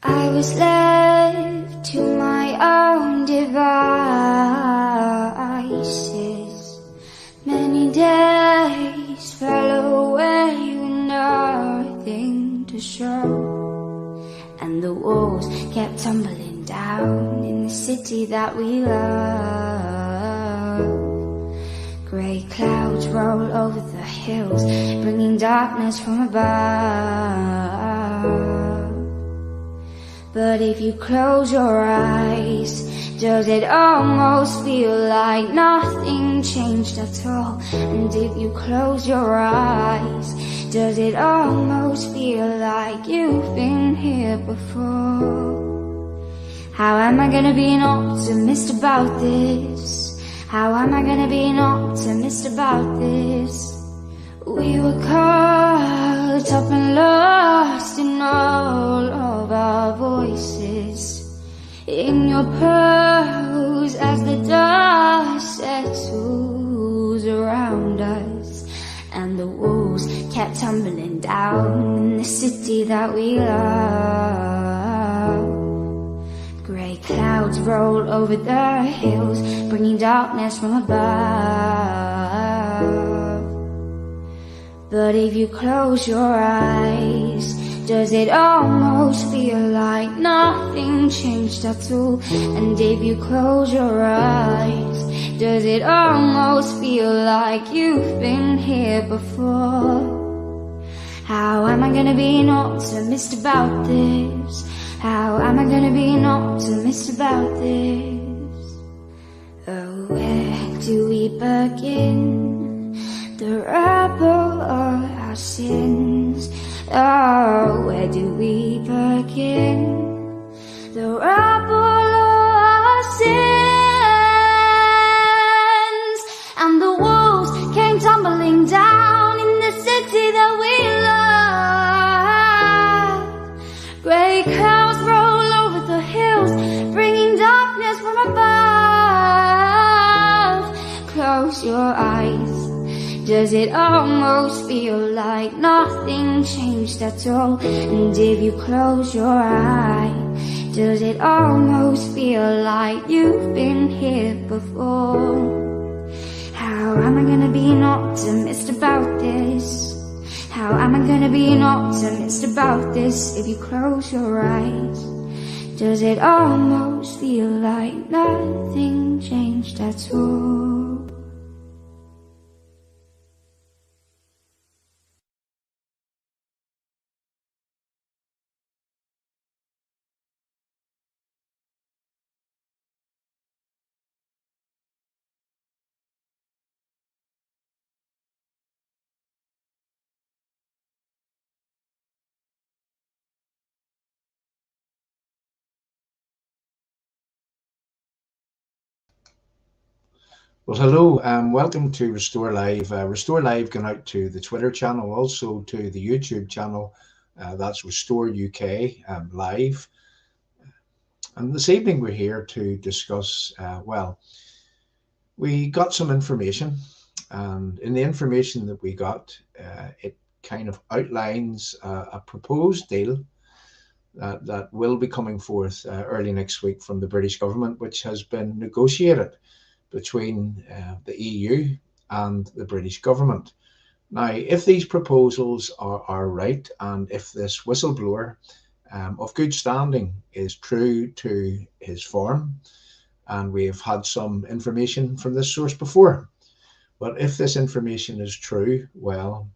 I was left to my own devices. Many days fell away with nothing to show, and the walls kept tumbling down in the city that we love. Grey clouds roll over the hills, bringing darkness from above. But if you close your eyes, does it almost feel like nothing changed at all? And if you close your eyes, does it almost feel like you've been here before? How am I gonna be an optimist about this? How am I gonna be an optimist about this? We were caught up and lost in all of our voices, in your pearls as the dust settles around us, and the walls kept tumbling down in the city that we love. Grey clouds roll over the hills, bringing darkness from above. But if you close your eyes, does it almost feel like nothing changed at all? And if you close your eyes, does it almost feel like you've been here before? How am I gonna be an optimist about this? How am I gonna be an optimist about this? Oh, where do we begin? The rubble of our sins. Oh, where do we begin? The rubble of our sins. And the walls came tumbling down in the city that we love. Grey clouds roll over the hills, bringing darkness from above. Close your eyes. Does it almost feel like nothing changed at all? And if you close your eyes, does it almost feel like you've been here before? How am I gonna be an optimist about this? How am I gonna be an optimist about this? If you close your eyes, does it almost feel like nothing changed at all? Well, hello and welcome to Restore Live. Restore Live going out to the Twitter channel, also to the YouTube channel. That's Restore UK Live. And this evening we're here to discuss, we got some information, and in the information that we got, it kind of outlines a proposed deal that will be coming forth early next week from the British government, which has been negotiated between the EU and the British government. Now, if these proposals are right, and if this whistleblower of good standing is true to his form, and we have had some information from this source before, but if this information is true, well,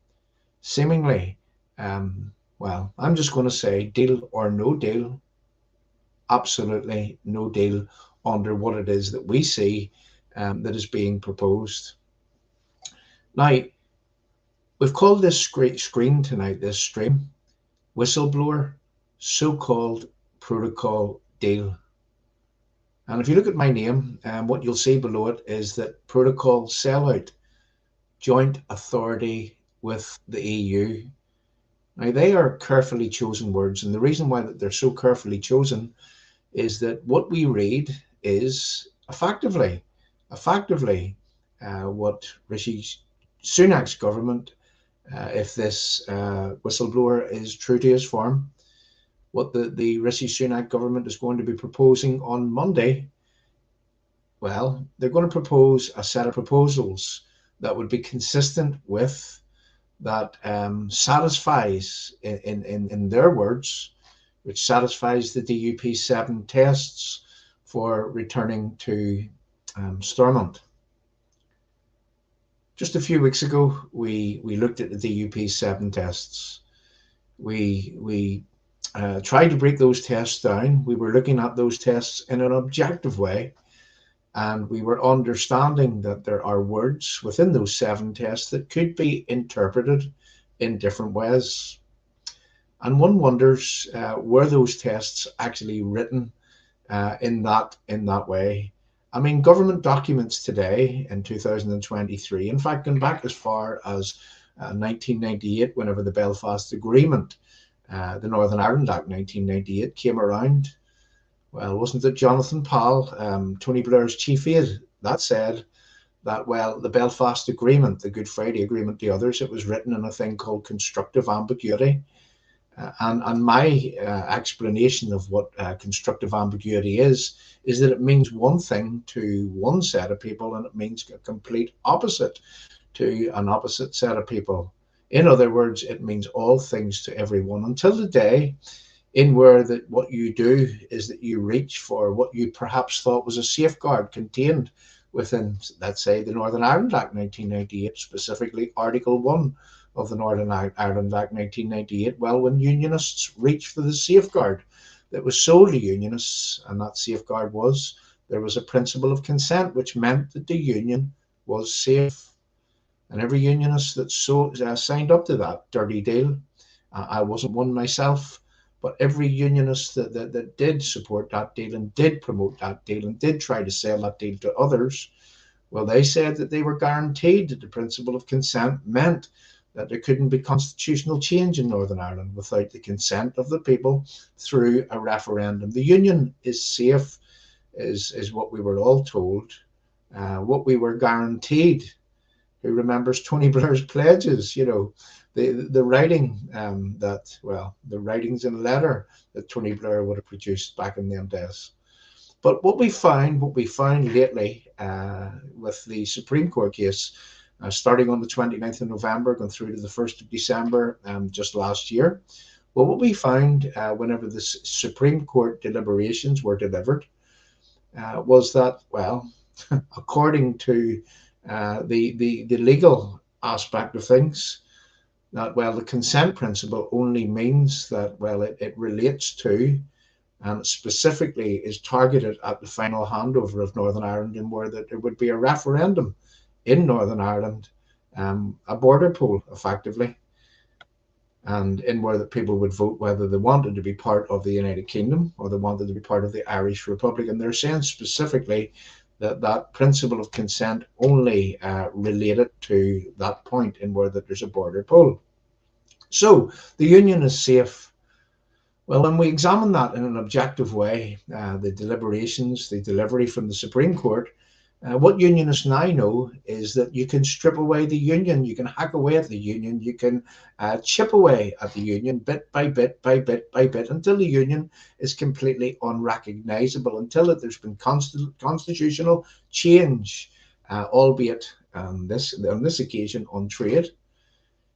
seemingly, I'm just going to say deal or no deal, absolutely no deal under what it is that we see that is being proposed. Now, we've called this screen tonight, this stream, Whistleblower, so-called protocol deal. And if you look at my name, what you'll see below it is that protocol sellout, joint authority with the EU. Now, they are carefully chosen words, and the reason why they're so carefully chosen is that what we read is effectively what Rishi Sunak's government, if this whistleblower is true to his form, what the Rishi Sunak government is going to be proposing on Monday, well, they're going to propose a set of proposals that would be consistent with that, satisfies, in their words, which satisfies the DUP7 tests for returning to Stormont. Just a few weeks ago, we looked at the DUP7 tests. We tried to break those tests down. We were looking at those tests in an objective way, and we were understanding that there are words within those 7 tests that could be interpreted in different ways. And one wonders, were those tests actually written in that way? I mean, government documents today in 2023, in fact, going back as far as 1998, whenever the Belfast Agreement, the Northern Ireland Act 1998 came around, well, wasn't it Jonathan Powell, Tony Blair's chief aide, that said that, well, the Belfast Agreement, the Good Friday Agreement, the others, it was written in a thing called constructive ambiguity. And my explanation of what constructive ambiguity is that it means one thing to one set of people and it means a complete opposite to an opposite set of people. In other words, it means all things to everyone, until the day in where that what you do is that you reach for what you perhaps thought was a safeguard contained within, let's say, the Northern Ireland Act 1998, specifically Article 1 of the Northern Ireland Act 1998. Well, when unionists reached for the safeguard that was sold to unionists, and that safeguard was there was a principle of consent, which meant that the union was safe. And every unionist that signed up to that dirty deal, I wasn't one myself, but every unionist that did support that deal and did promote that deal and did try to sell that deal to others, well, they said that they were guaranteed that the principle of consent meant that there couldn't be constitutional change in Northern Ireland without the consent of the people through a referendum. The union is safe, is what we were all told, what we were guaranteed. Who remembers Tony Blair's pledges? You know, the writing the writings in a letter that Tony Blair would have produced back in them days. But what we found lately with the Supreme Court case, starting on the 29th of November, going through to the 1st of December, just last year. Well, what we found whenever the Supreme Court deliberations were delivered was that, well, according to the legal aspect of things, that, well, the consent principle only means that, well, it relates to and specifically is targeted at the final handover of Northern Ireland, and where that there would be a referendum in Northern Ireland, a border poll effectively, and in where the people would vote whether they wanted to be part of the United Kingdom or they wanted to be part of the Irish Republic. And they're saying specifically that that principle of consent only related to that point in where that there's a border poll. So the union is safe. Well, when we examine that in an objective way, the deliberations, the delivery from the Supreme Court, what unionists now know is that you can strip away the union, you can hack away at the union, you can chip away at the union bit by bit by bit by bit until the union is completely unrecognizable, until there's been constitutional change, albeit on this occasion on trade.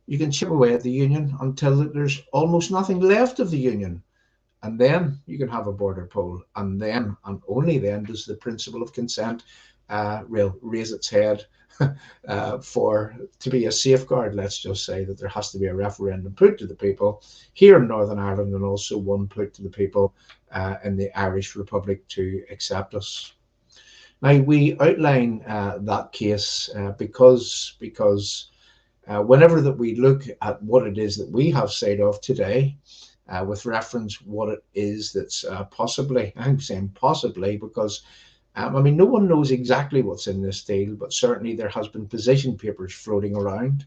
You can chip away at the union until there's almost nothing left of the union. And then you can have a border poll. And then, and only then, does the principle of consent raise its head to be a safeguard. Let's just say that there has to be a referendum put to the people here in Northern Ireland, and also one put to the people in the Irish Republic to accept us. Now, we outline that case because whenever that we look at what it is that we have said of today, with reference what it is that's possibly, I'm saying possibly because I mean, no one knows exactly what's in this deal, but certainly there has been position papers floating around.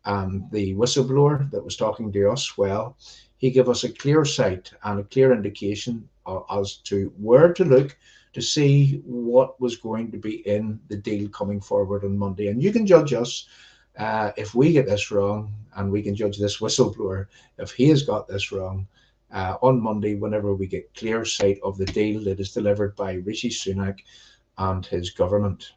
The whistleblower that was talking to us, well, he gave us a clear sight and a clear indication as to where to look to see what was going to be in the deal coming forward on Monday. And you can judge us if we get this wrong, and we can judge this whistleblower if he has got this wrong. on Monday, whenever we get clear sight of the deal that is delivered by Rishi Sunak and his government.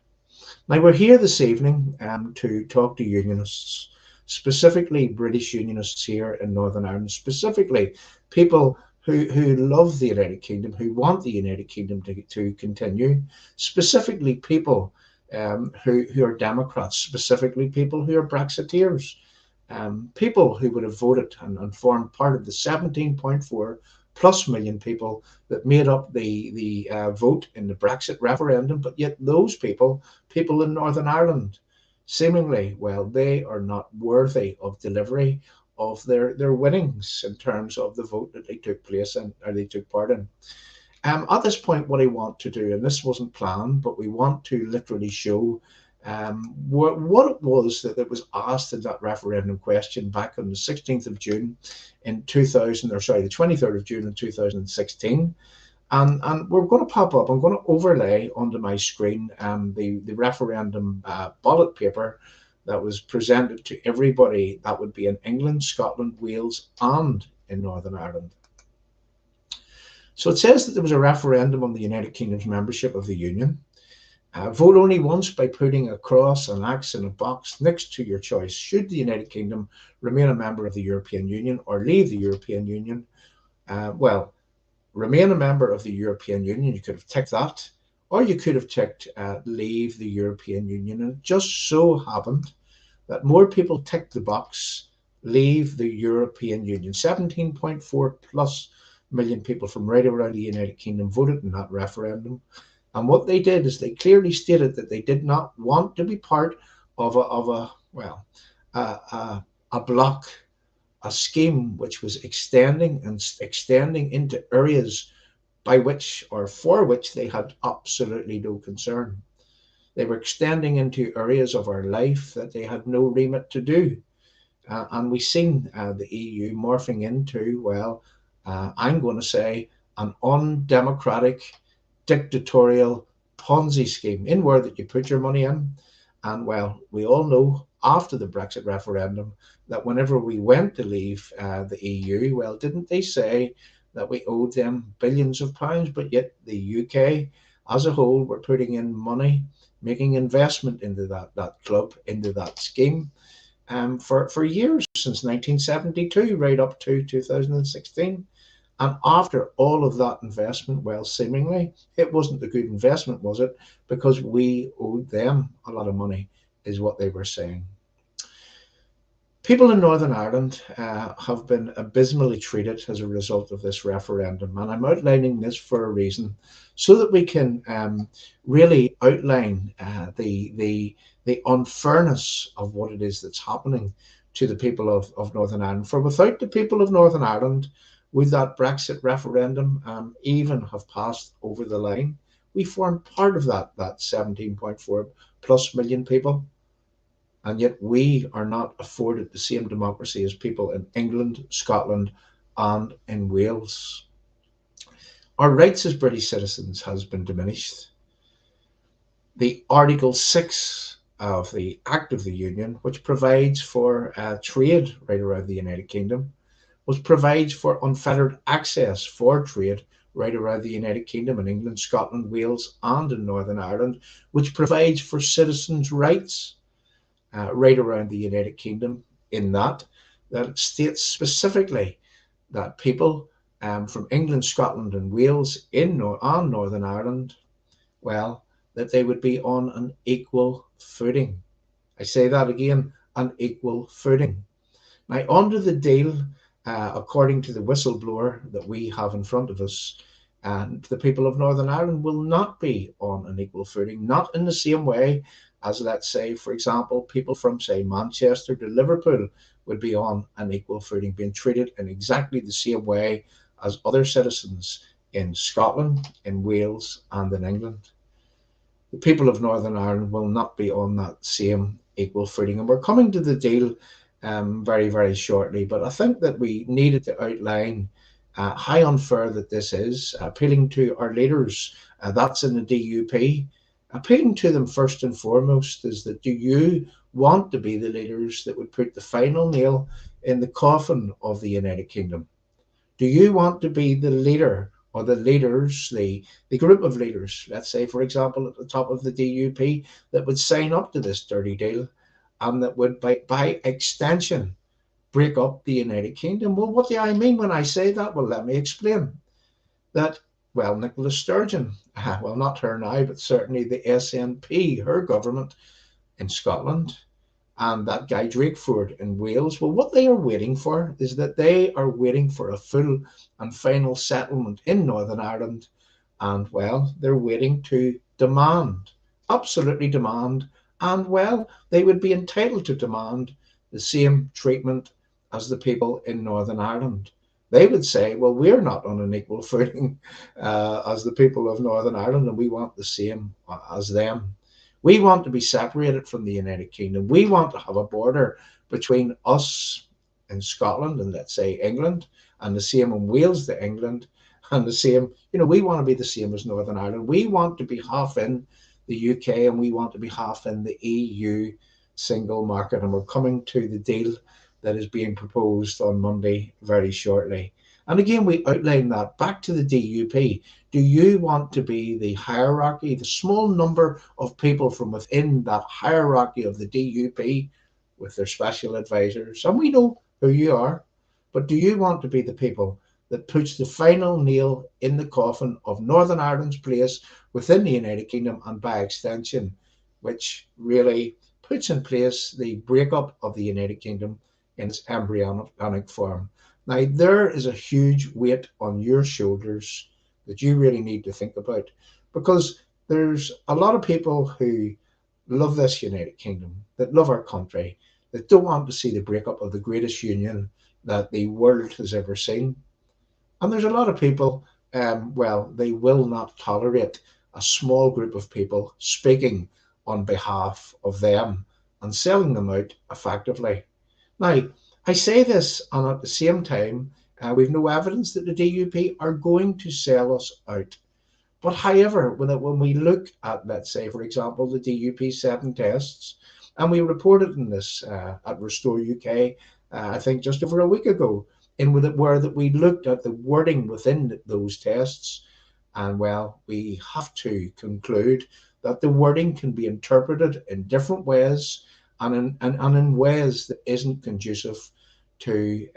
Now, we're here this evening to talk to unionists, specifically British unionists here in Northern Ireland, specifically people who love the United Kingdom, who want the United Kingdom to continue, specifically people who are Democrats, specifically people who are Brexiteers, people who would have voted and formed part of the 17.4 plus million people that made up the vote in the Brexit referendum. But yet those people in Northern Ireland, seemingly, well, they are not worthy of delivery of their winnings in terms of the vote that they took place in, or they took part in. At this point, what I want to do, and this wasn't planned, but we want to literally show what it was that was asked in that referendum question back on the 16th of June in 2000, or sorry, the 23rd of June in 2016. And we're going to pop up, I'm going to overlay onto my screen the referendum ballot paper that was presented to everybody that would be in England, Scotland, Wales, and in Northern Ireland. So it says that there was a referendum on the United Kingdom's membership of the Union. Vote only once by putting a cross, an X in a box next to your choice. Should the United Kingdom remain a member of the European Union or leave the European Union? Well, remain a member of the European Union, you could have ticked that, or you could have ticked leave the European Union. And it just so happened that more people ticked the box leave the European Union. 17.4 plus million people from right around the United Kingdom voted in that referendum. And what they did is they clearly stated that they did not want to be part of a block, a scheme which was extending into areas by which or for which they had absolutely no concern. They were extending into areas of our life that they had no remit to do. And we've seen the EU morphing into, well, I'm going to say, an undemocratic, dictatorial Ponzi scheme, in where that you put your money in. And well, we all know after the Brexit referendum that whenever we went to leave the EU, well, didn't they say that we owed them billions of pounds? But yet the UK as a whole were putting in money, making investment into that club, into that scheme for years, since 1972 right up to 2016. And after all of that investment, well, seemingly it wasn't a good investment, was it? Because we owed them a lot of money, is what they were saying. People in Northern Ireland have been abysmally treated as a result of this referendum. And I'm outlining this for a reason, so that we can really outline the unfairness of what it is that's happening to the people of Northern Ireland. For without the people of Northern Ireland, would that Brexit referendum even have passed over the line? We form part of that 17.4 plus million people. And yet we are not afforded the same democracy as people in England, Scotland, and in Wales. Our rights as British citizens has been diminished. The Article 6 of the Act of the Union, which provides for trade right around the United Kingdom, which provides for unfettered access for trade right around the United Kingdom in England, Scotland, Wales, and in Northern Ireland, which provides for citizens' rights right around the United Kingdom, in that it states specifically that people from England, Scotland, and Wales and Northern Ireland, well, that they would be on an equal footing. I say that again, an equal footing. Now, under the deal, according to the whistleblower that we have in front of us, and the people of Northern Ireland will not be on an equal footing, not in the same way as, let's say, for example, people from, say, Manchester to Liverpool would be on an equal footing, being treated in exactly the same way as other citizens in Scotland, in Wales, and in England. The people of Northern Ireland will not be on that same equal footing. And we're coming to the deal very, very shortly. But I think that we needed to outline how unfair that this is, appealing to our leaders, that's in the DUP, appealing to them first and foremost is that, do you want to be the leaders that would put the final nail in the coffin of the United Kingdom? Do you want to be the leader or the leaders, the group of leaders, let's say, for example, at the top of the DUP, that would sign up to this dirty deal and that would, by extension, break up the United Kingdom? Well, what do I mean when I say that? Well, let me explain. That, well, Nicola Sturgeon, well, not her now, but certainly the SNP, her government in Scotland, and that guy Drakeford in Wales, well, what they are waiting for is that they are waiting for a full and final settlement in Northern Ireland. And, well, they're waiting to demand, absolutely demand, and, well, they would be entitled to demand the same treatment as the people in Northern Ireland. They would say, well, we're not on an equal footing as the people of Northern Ireland, and we want the same as them. We want to be separated from the United Kingdom. We want to have a border between us in Scotland and, let's say, England, and the same in Wales to England, and the same, we want to be the same as Northern Ireland. We want to be half in the UK and we want to be half in the EU single market. And we're coming to the deal that is being proposed on Monday very shortly. And again, we outline that back to the DUP. Do you want to be the hierarchy, the small number of people from within that hierarchy of the DUP with their special advisors? And we know who you are, but do you want to be the people that puts the final nail in the coffin of Northern Ireland's place within the United Kingdom, and by extension, which really puts in place the breakup of the United Kingdom in its embryonic form? Now, there is a huge weight on your shoulders that you really need to think about, because there's a lot of people who love this United Kingdom, that love our country, that don't want to see the breakup of the greatest union that the world has ever seen. And there's a lot of people, well, they will not tolerate a small group of people speaking on behalf of them and selling them out effectively. Now, I say this, and at the same time, we've no evidence that the DUP are going to sell us out. But however, when we look at, let's say, for example, the DUP 7 tests, and we reported in this at Restore UK, I think just over a week ago, where that we looked at the wording within those tests, and, well, we have to conclude that the wording can be interpreted in different ways, and in ways that isn't conducive to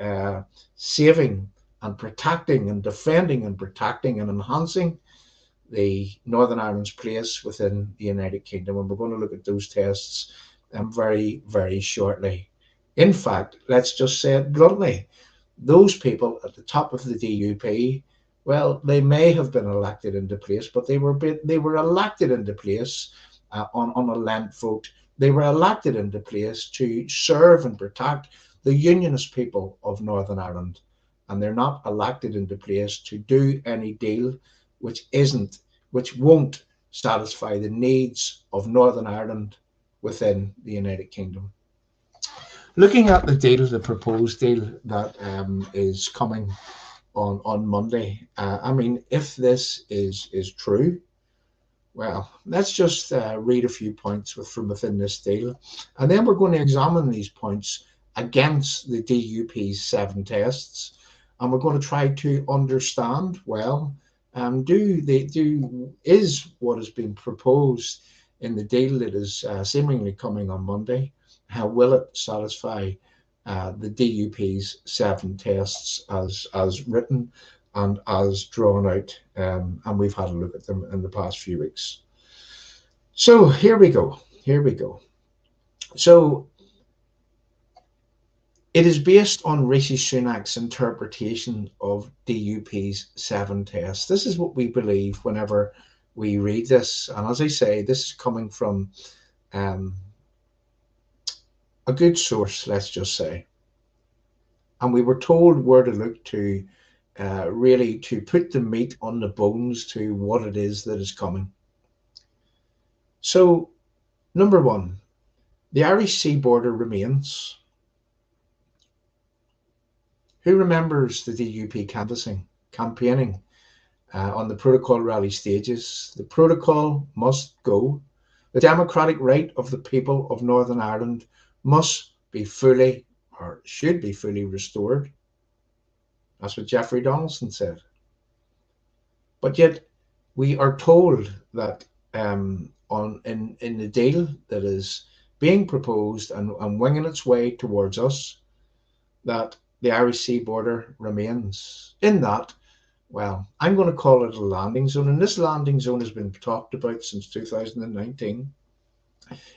saving and protecting and defending and protecting and enhancing the Northern Ireland's place within the United Kingdom. And we're going to look at those tests very, very shortly. In fact, let's just say it bluntly, those people at the top of the DUP, well, they may have been elected into place, but they were elected into place on a Lent vote. They were elected into place to serve and protect the unionist people of Northern Ireland, and they're not elected into place to do any deal which won't satisfy the needs of Northern Ireland within the United Kingdom. Looking at the deal, the proposed deal that is coming on Monday, I mean, if this is true, well, let's just read a few points from within this deal, and then we're going to examine these points against the DUP's 7 tests, and we're going to try to understand, well, is what has been proposed in the deal that is seemingly coming on Monday, how will it satisfy the DUP's 7 tests as written and as drawn out, and we've had a look at them in the past few weeks. So here we go. So it is based on Rishi Sunak's interpretation of DUP's 7 tests. This is what we believe whenever we read this, and as I say, this is coming from a good source, let's just say. And we were told where to look to really to put the meat on the bones to what it is that is coming. So, number 1, the Irish Sea border remains. Who remembers the DUP campaigning on the protocol rally stages? The protocol must go. The democratic right of the people of Northern Ireland must be fully, or should be fully, restored. That's what Jeffrey Donaldson said. But yet we are told that in the deal that is being proposed and winging its way towards us, that the Irish Sea border remains. In that, well, I'm going to call it a landing zone, and this landing zone has been talked about since 2019.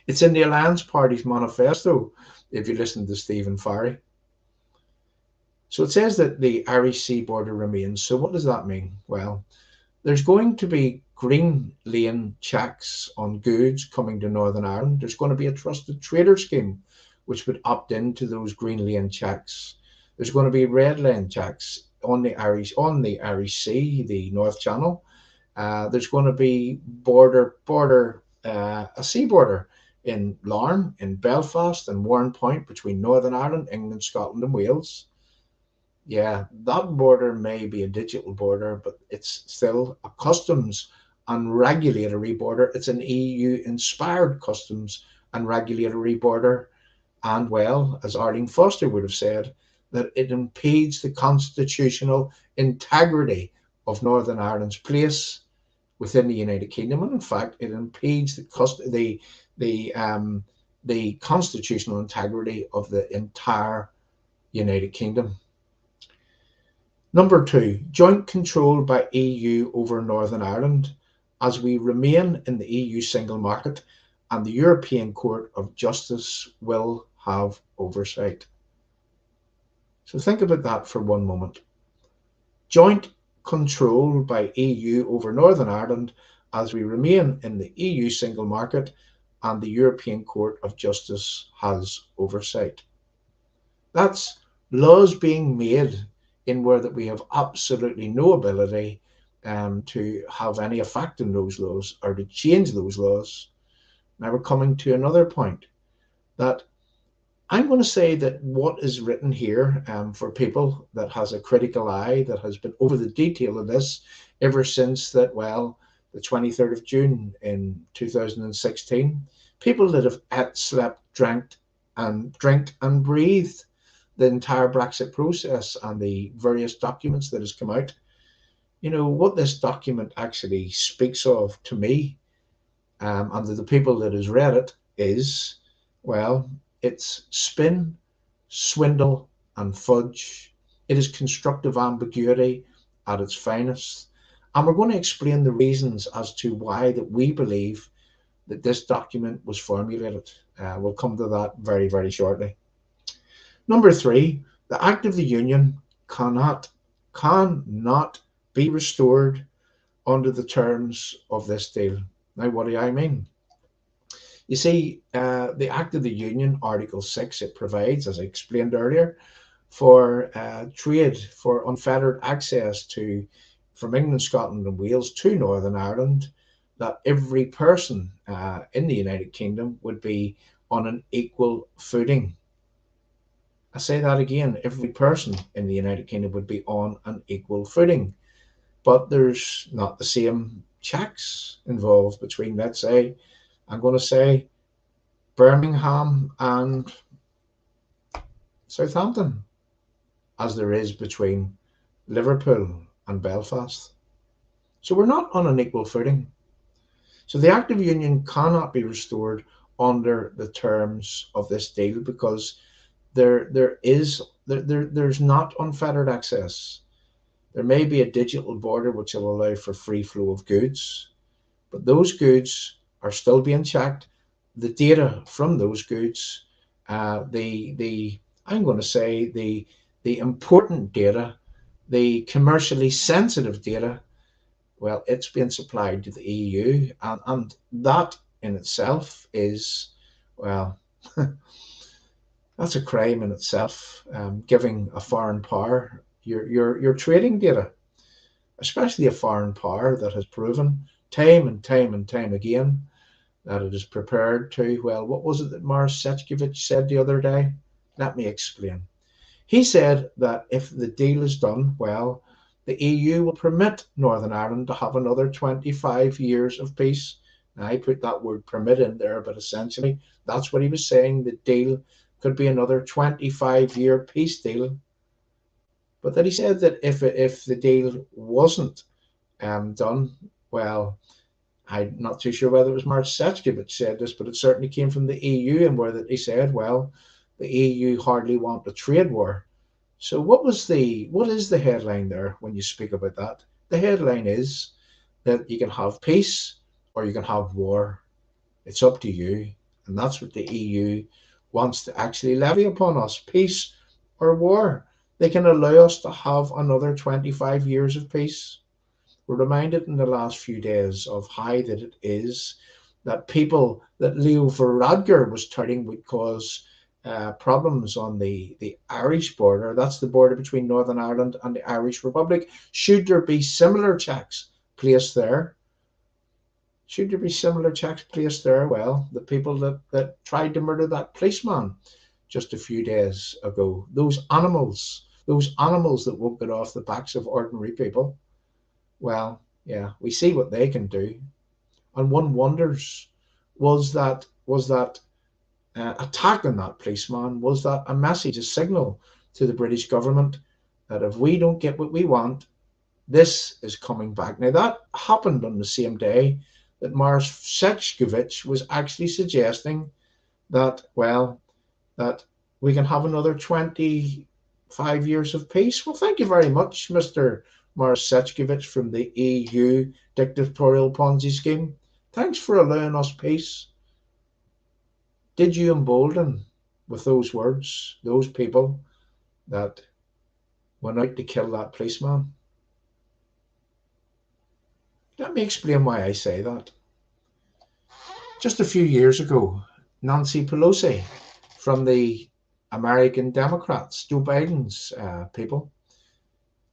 It's in the Alliance Party's manifesto, if you listen to Stephen Farry. So it says that the Irish Sea border remains. So what does that mean? Well, there's going to be green lane checks on goods coming to Northern Ireland. There's going to be a trusted trader scheme, which would opt into those green lane checks. There's going to be red lane checks on the Irish Sea, the North Channel. There's going to be a sea border in Larne, in Belfast, and Warrenpoint between Northern Ireland, England, Scotland, and Wales. Yeah, that border may be a digital border, but it's still a customs and regulatory border. It's an EU inspired customs and regulatory border. And well, as Arlene Foster would have said, that it impedes the constitutional integrity of Northern Ireland's place within the United Kingdom. And in fact, it impedes the constitutional integrity of the entire United Kingdom. Number two, joint control by EU over Northern Ireland as we remain in the EU single market and the European Court of Justice will have oversight. So think about that for one moment. Joint control by EU over Northern Ireland as we remain in the EU single market and the European Court of Justice has oversight. That's laws being made in where that we have absolutely no ability to have any effect in those laws or to change those laws. Now we're coming to another point that I'm going to say that what is written here for people that has a critical eye, that has been over the detail of this ever since that, well, the 23rd of June in 2016, people that have ate, slept, drank and breathed the entire Brexit process and the various documents that has come out. You know, what this document actually speaks of to me and to the people that has read it is, well, it's spin, swindle and fudge. It is constructive ambiguity at its finest. And we're going to explain the reasons as to why that we believe that this document was formulated. We'll come to that very, very shortly. Number three, the Act of the Union cannot be restored under the terms of this deal. Now, what do I mean? You see, the Act of the Union, Article 6, it provides, as I explained earlier, for trade, for unfettered access from England, Scotland and Wales to Northern Ireland, that every person in the United Kingdom would be on an equal footing. I say that again, every person in the United Kingdom would be on an equal footing. But there's not the same checks involved between, let's say, I'm going to say Birmingham and Southampton as there is between Liverpool and Belfast. So we're not on an equal footing. So the Act of Union cannot be restored under the terms of this deal because there's not unfettered access. There may be a digital border which will allow for free flow of goods, but those goods are still being checked. The data from those goods, I'm going to say the important data, the commercially sensitive data, well, it's being supplied to the EU, and that in itself is, well, that's a crime in itself, giving a foreign power your trading data, especially a foreign power that has proven time and time again that it is prepared to, well, what was it that Maros Sefcovic said the other day? Let me explain. He said that if the deal is done, well, the EU will permit Northern Ireland to have another 25 years of peace. Now, I put that word permit in there, but essentially that's what he was saying. The deal could be another 25-year peace deal. but that he said that if the deal wasn't done, well, I'm not too sure whether it was Mark Sefcovic said this, but it certainly came from the EU, and where that he said, well, the EU hardly want a trade war. So what is the headline there when you speak about that? The headline is that you can have peace or you can have war. It's up to you. And that's what the EU wants to actually levy upon us, peace or war. They can allow us to have another 25 years of peace. We're reminded in the last few days of how that it is that people that Leo Varadkar was touting would cause problems on the Irish border. That's the border between Northern Ireland and the Irish Republic. Should there be similar checks placed there? Should there be similar checks placed there? Well, the people that tried to murder that policeman just a few days ago, those animals that won't get off the backs of ordinary people, well, yeah, we see what they can do. And one wonders, was that attack on that policeman, was that a message, a signal to the British government that if we don't get what we want, this is coming back? Now, that happened on the same day that Maros Sefcovic was actually suggesting that, well, that we can have another 25 years of peace. Well, thank you very much, Mr. Maros Sefcovic from the EU dictatorial Ponzi scheme. Thanks for allowing us peace. Did you embolden with those words those people that went out to kill that policeman? Let me explain why I say that. Just a few years ago, Nancy Pelosi from the American Democrats, Joe Biden's people,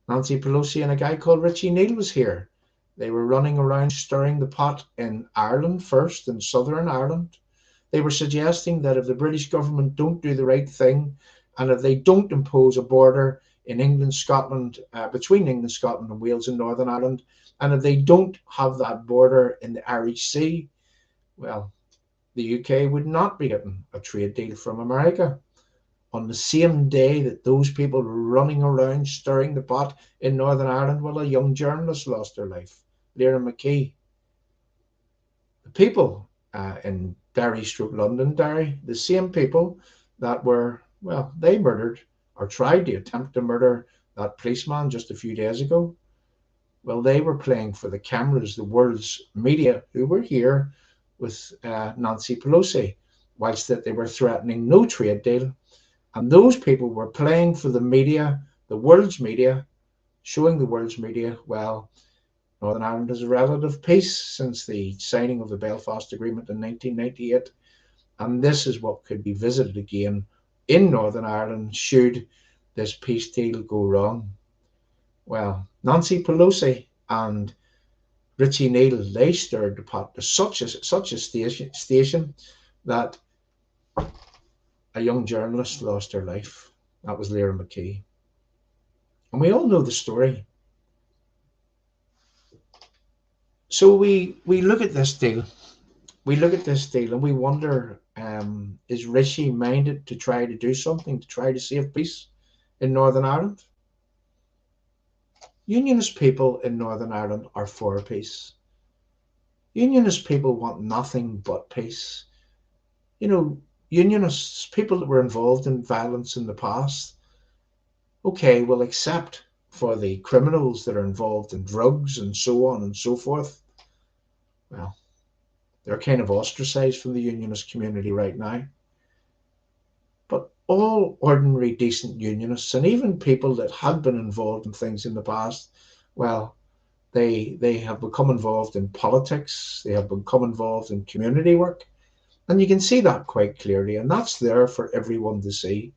Nancy Pelosi and a guy called Richie Neal was here. They were running around stirring the pot in Ireland first, in Southern Ireland. They were suggesting that if the British government don't do the right thing, and if they don't impose a border in England, Scotland, between England, Scotland and Wales and Northern Ireland, and if they don't have that border in the Irish Sea, well, the UK would not be getting a trade deal from America. On the same day that those people were running around stirring the pot in Northern Ireland, well, a young journalist lost her life, Lyra McKee. The people in Derry, London, Derry, the same people that were, well, they murdered or tried to attempt to murder that policeman just a few days ago. Well, they were playing for the cameras, the world's media, who were here with Nancy Pelosi, whilst that they were threatening no trade deal. And those people were playing for the media, the world's media, showing the world's media, well, Northern Ireland has a relative peace since the signing of the Belfast Agreement in 1998. And this is what could be visited again in Northern Ireland should this peace deal go wrong. Well, Nancy Pelosi and Richie Neal, they stirred the pot to such a station that a young journalist lost her life. That was Lyra McKee. And we all know the story. So we look at this deal. We look at this deal and we wonder, is Richie minded to try to do something, to try to save peace in Northern Ireland? Unionist people in Northern Ireland are for peace. Unionist people want nothing but peace. You know, Unionists, people that were involved in violence in the past, okay, will accept for the criminals that are involved in drugs and so on and so forth. Well, they're kind of ostracized from the unionist community right now. But all ordinary decent unionists, and even people that had been involved in things in the past, well, they have become involved in politics, they have become involved in community work, and you can see that quite clearly, and that's there for everyone to see.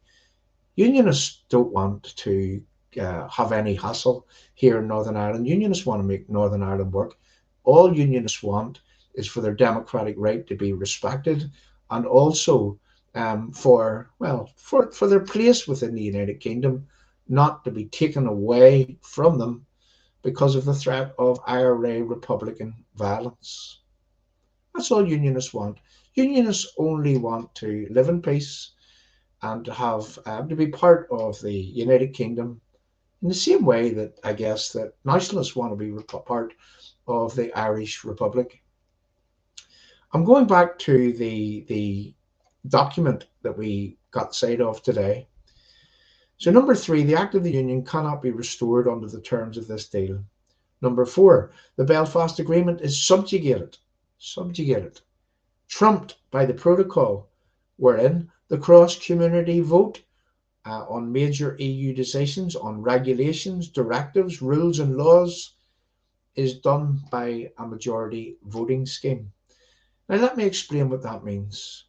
Unionists don't want to have any hassle here in Northern Ireland. Unionists want to make Northern Ireland work. All unionists want is for their democratic right to be respected, and also for their place within the United Kingdom not to be taken away from them because of the threat of IRA Republican violence. That's all unionists want. Unionists only want to live in peace and to have to be part of the United Kingdom, In the same way that I guess that nationalists want to be part of the Irish Republic. I'm going back to the document that we got sight of today. So number 3, the Act of the Union cannot be restored under the terms of this deal. Number 4, the Belfast Agreement is subjugated, trumped by the protocol wherein the cross-community vote on major EU decisions, on regulations, directives, rules and laws is done by a majority voting scheme. Now let me explain what that means.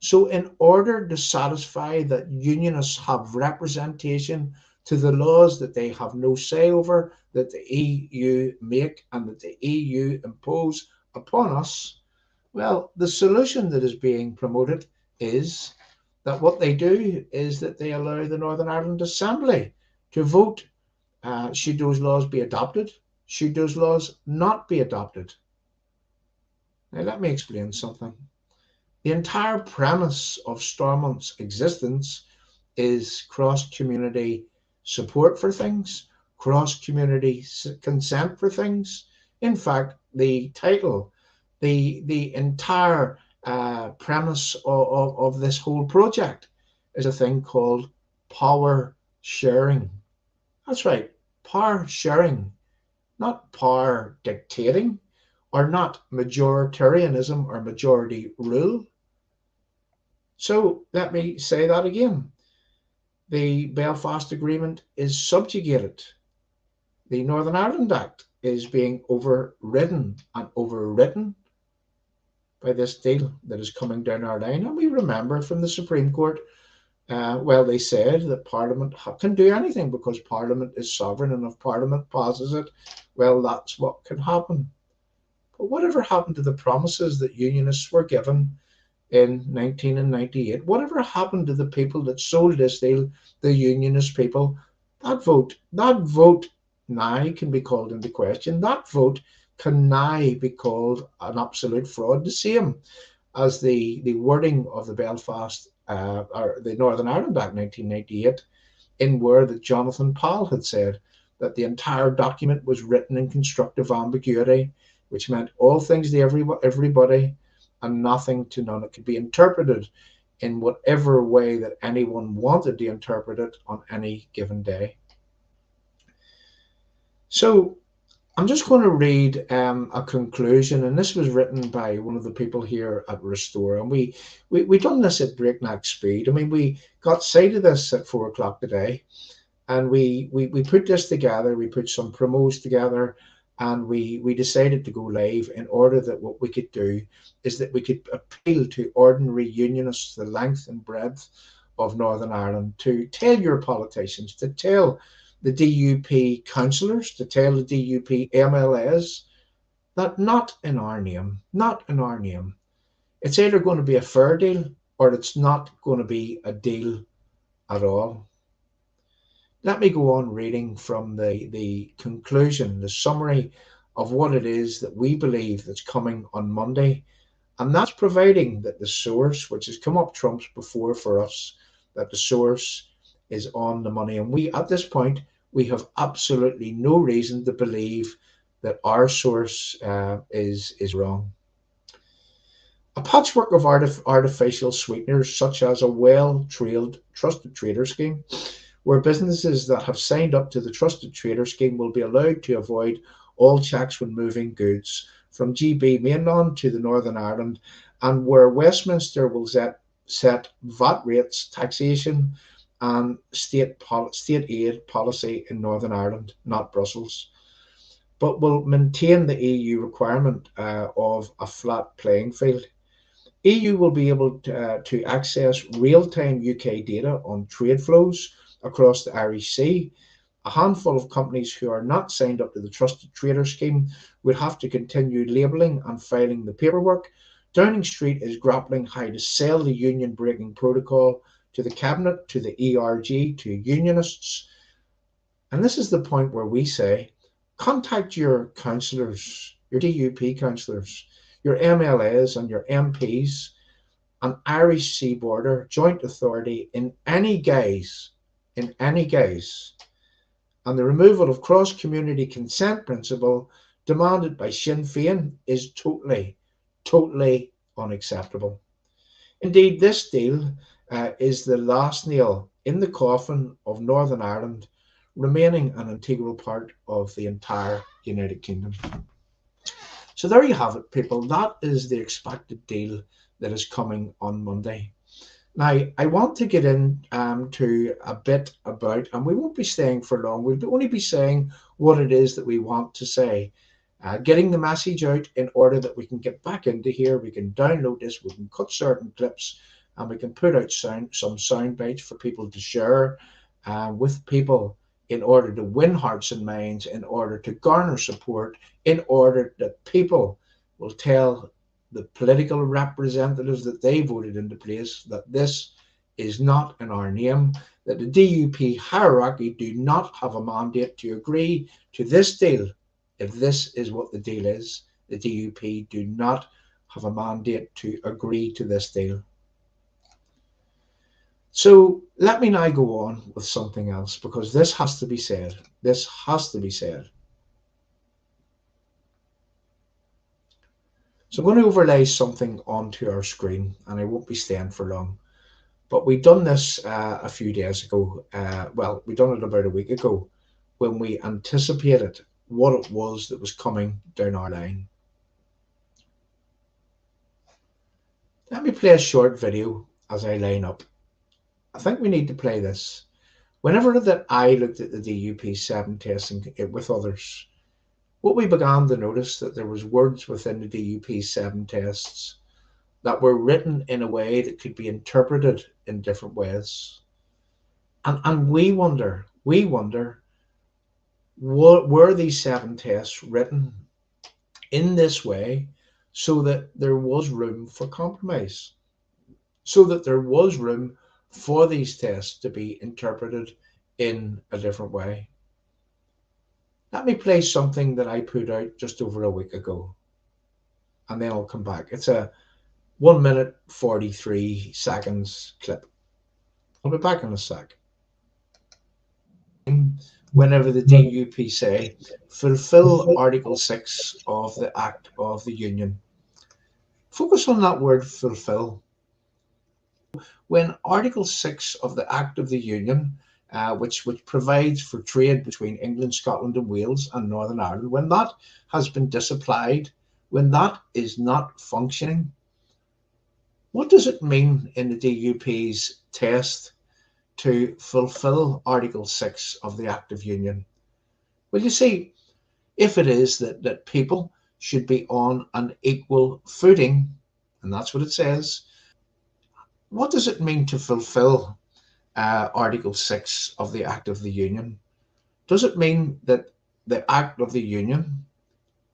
So in order to satisfy that unionists have representation to the laws that they have no say over, that the EU make and that the EU impose upon us, well, the solution that is being promoted is that what they do is that they allow the Northern Ireland Assembly to vote should those laws be adopted, should those laws not be adopted. Now let me explain something. The entire premise of Stormont's existence is cross-community support for things, cross-community consent for things. In fact, the title, the entire premise of this whole project is a thing called power sharing. That's right, power sharing, not power dictating, or not majoritarianism or majority rule. So let me say that again. The Belfast Agreement is subjugated. The Northern Ireland Act is being overridden and overwritten by this deal that is coming down our line. And we remember from the Supreme Court, they said that Parliament can do anything because Parliament is sovereign, and if Parliament passes it, well, that's what can happen. But whatever happened to the promises that unionists were given in 1998? Whatever happened to the people that sold this deal, the unionist people? That vote now can be called into question. That vote can now be called an absolute fraud, the same as the wording of the Belfast or the Northern Ireland Act 1998, in where that Jonathan Powell had said that the entire document was written in constructive ambiguity, which meant all things to everybody and nothing to none. It could be interpreted in whatever way that anyone wanted to interpret it on any given day. So I'm just going to read a conclusion, and this was written by one of the people here at Restore, and we done this at breakneck speed. I mean, we got sight of this at 4 o'clock today, and we put this together. We put some promos together, and we decided to go live in order that what we could do is that we could appeal to ordinary unionists, the length and breadth of Northern Ireland, to tell your politicians, to tell the DUP councillors, to tell the DUP MLAs that not in our name, it's either going to be a fair deal or it's not going to be a deal at all. Let me go on reading from the conclusion, the summary of what it is that we believe that's coming on Monday. And that's providing that the source, which has come up trumps before for us, that the source is on the money. And we, at this point, we have absolutely no reason to believe that our source is wrong. A patchwork of artificial sweeteners, such as a well-trailed trusted trader scheme, where businesses that have signed up to the trusted trader scheme will be allowed to avoid all checks when moving goods from GB mainland to the Northern Ireland, and where Westminster will set VAT rates, taxation and state aid policy in Northern Ireland, not Brussels, but will maintain the EU requirement of a flat playing field. EU will be able to access real-time UK data on trade flows across the Irish Sea. A handful of companies who are not signed up to the Trusted Trader Scheme would have to continue labelling and filing the paperwork. Downing Street is grappling how to sell the union-breaking protocol to the Cabinet, to the ERG, to unionists. And this is the point where we say, contact your councillors, your DUP councillors, your MLAs and your MPs, an Irish Sea Border Joint Authority in any guise, And the removal of cross-community consent principle demanded by Sinn Féin is totally unacceptable. Indeed, this deal is the last nail in the coffin of Northern Ireland remaining an integral part of the entire United Kingdom. So there you have it, people. That is the expected deal that is coming on Monday. Now, I want to get into a bit about, and we won't be staying for long, we'll only be saying what it is that we want to say. Getting the message out in order that we can get back into here, we can download this, we can cut certain clips, and we can put out some sound bites for people to share with people in order to win hearts and minds, in order to garner support, in order that people will tell the political representatives that they voted into place that this is not in our name, that the DUP hierarchy do not have a mandate to agree to this deal. If this is what the deal is, the DUP do not have a mandate to agree to this deal. So let me now go on with something else, because this has to be said. This has to be said. So I'm going to overlay something onto our screen, and I won't be staying for long. But we done this a few days ago. Well, we done it about a week ago when we anticipated what it was that was coming down our line. Let me play a short video as I line up. I think we need to play this. Whenever that I looked at the DUP 7 testing with others, what we began to notice that there was words within the DUP 7 tests that were written in a way that could be interpreted in different ways. And we wonder, what were these 7 tests written in this way so that there was room for compromise, so that there was room for these tests to be interpreted in a different way. Let me play something that I put out just over a week ago, and then I'll come back. It's a 1 minute 43 seconds clip. I'll be back in a sec. Whenever the DUP say, fulfill Article 6 of the Act of the Union. Focus on that word fulfill. When Article 6 of the Act of the Union, which provides for trade between England, Scotland and Wales and Northern Ireland, when that has been disapplied, when that is not functioning, what does it mean in the DUP's test to fulfill Article 6 of the Act of Union? Well, you see, if it is that people should be on an equal footing, and that's what it says, what does it mean to fulfill Article 6 of the Act of the Union? Does it mean that the Act of the Union,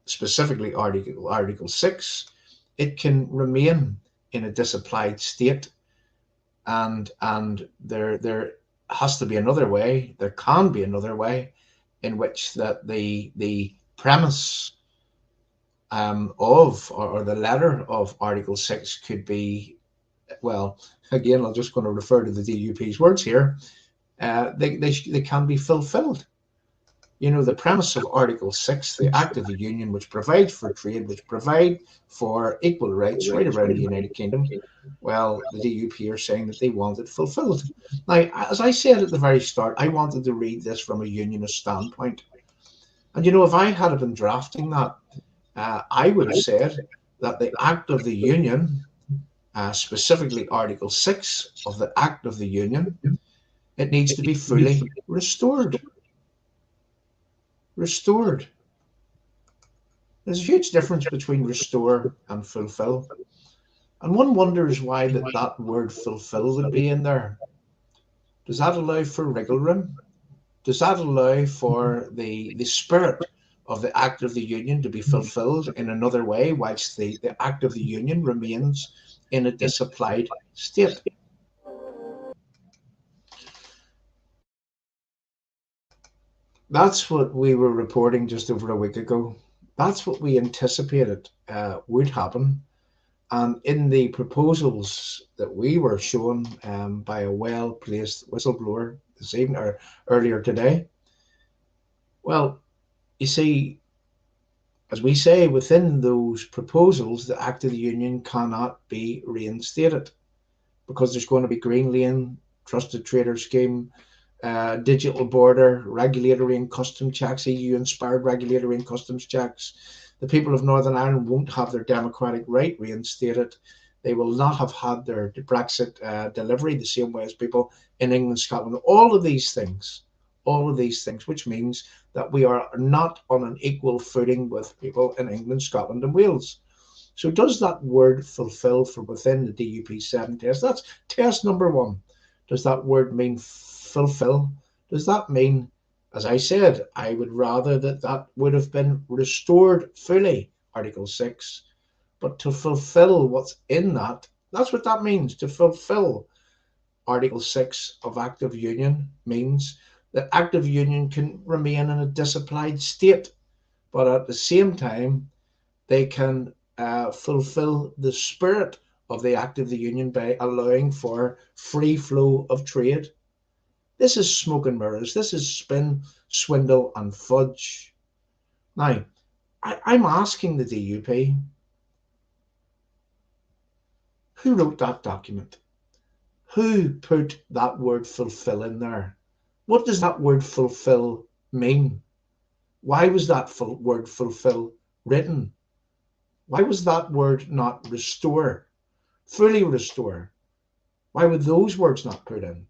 specifically Article 6, it can remain in a disapplied state, and there has to be another way, there can be another way in which that the premise or the letter of Article 6 could be, well, again, I'm just going to refer to the DUP's words here, they can be fulfilled. You know, the premise of Article 6, the Act of the Union, which provides for trade, which provide for equal rights right around the United Kingdom, well, the DUP are saying that they want it fulfilled. Now, as I said at the very start, I wanted to read this from a unionist standpoint. And, you know, if I had been drafting that, I would have said that the Act of the Union, specifically Article 6 of the Act of the Union, it needs to be fully restored. Restored. There's a huge difference between restore and fulfill. And one wonders why that word fulfill would be in there. Does that allow for wriggle room? Does that allow for the spirit of the Act of the Union to be fulfilled in another way, whilst the Act of the Union remains in a disapplied state? That's what we were reporting just over a week ago. That's what we anticipated would happen. And in the proposals that we were shown by a well-placed whistleblower this evening or earlier today, Well, you see, as we say, within those proposals, the Act of the Union cannot be reinstated because there's going to be Green Lane, Trusted Trader Scheme, digital border, regulatory and custom checks, EU-inspired regulatory and customs checks. The people of Northern Ireland won't have their democratic right reinstated. They will not have had their Brexit delivery the same way as people in England, Scotland. All of these things, which means that we are not on an equal footing with people in England, Scotland, and Wales. So does that word fulfill for within the DUP7 test? That's test number one. Does that word mean fulfill? Does that mean, as I said, I would rather that would have been restored fully, Article 6, but to fulfill what's in that, that's what that means. To fulfill Article 6 of Act of Union means that Act of Union can remain in a disapplied state, but at the same time, they can fulfill the spirit of the Act of the Union by allowing for free flow of trade. This is smoke and mirrors. This is spin, swindle, and fudge. Now, I'm asking the DUP, who wrote that document? Who put that word fulfill in there? What does that word fulfill mean? Why was that word fulfill written? Why was that word not restore, fully restore? Why were those words not put in?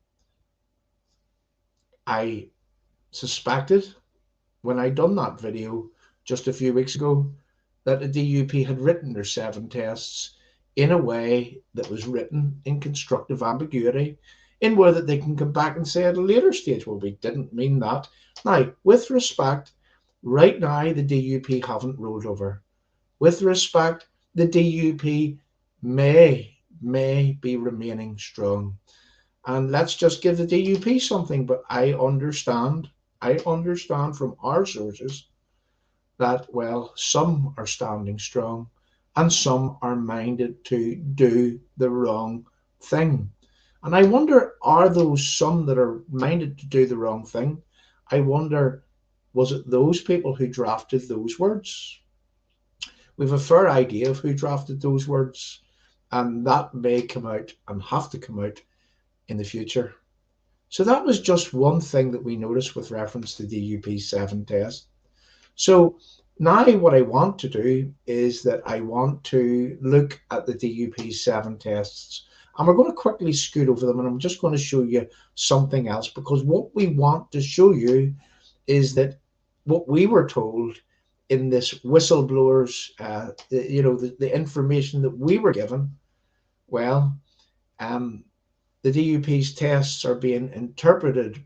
I suspected when I done that video just a few weeks ago that the DUP had written their 7 tests in a way that was written in constructive ambiguity, in where that they can come back and say at a later stage, well, we didn't mean that. Now, with respect, right now the DUP haven't rolled over. With respect, the DUP may be remaining strong. And let's just give the DUP something, but I understand from our sources that, well, some are standing strong and some are minded to do the wrong thing. And I wonder, are those some that are minded to do the wrong thing? I wonder, was it those people who drafted those words? We've a fair idea of who drafted those words, and that may come out and have to come out in the future. So that was just one thing that we noticed with reference to the UP7 test. So now what I want to do is that I want to look at the DUP7 tests, and we're going to quickly scoot over them, and I'm just going to show you something else, because what we want to show you is that what we were told in this whistleblowers, the information that we were given, well, the DUP's tests are being interpreted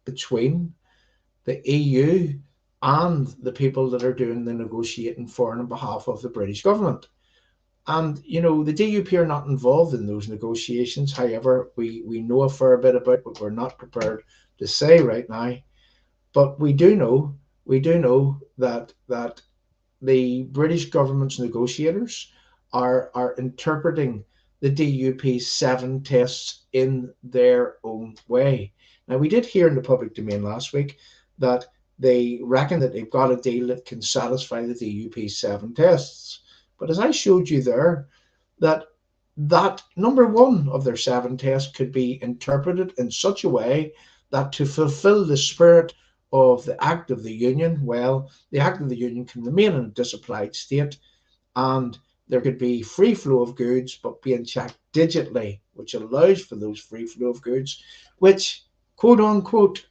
between the EU and the people that are doing the negotiating for and on behalf of the British government. And, the DUP are not involved in those negotiations. However, we know a fair bit about what we're not prepared to say right now. But we do know that the British government's negotiators are interpreting the DUP7 tests in their own way. Now, we did hear in the public domain last week that they reckon that they've got a deal that can satisfy the DUP7 tests. But as I showed you there, that number one of their 7 tests could be interpreted in such a way that to fulfill the spirit of the Act of the Union, well, the Act of the Union can remain in a disapplied state, and there could be free flow of goods, but being checked digitally, which allows for those free flow of goods, which, quote unquote,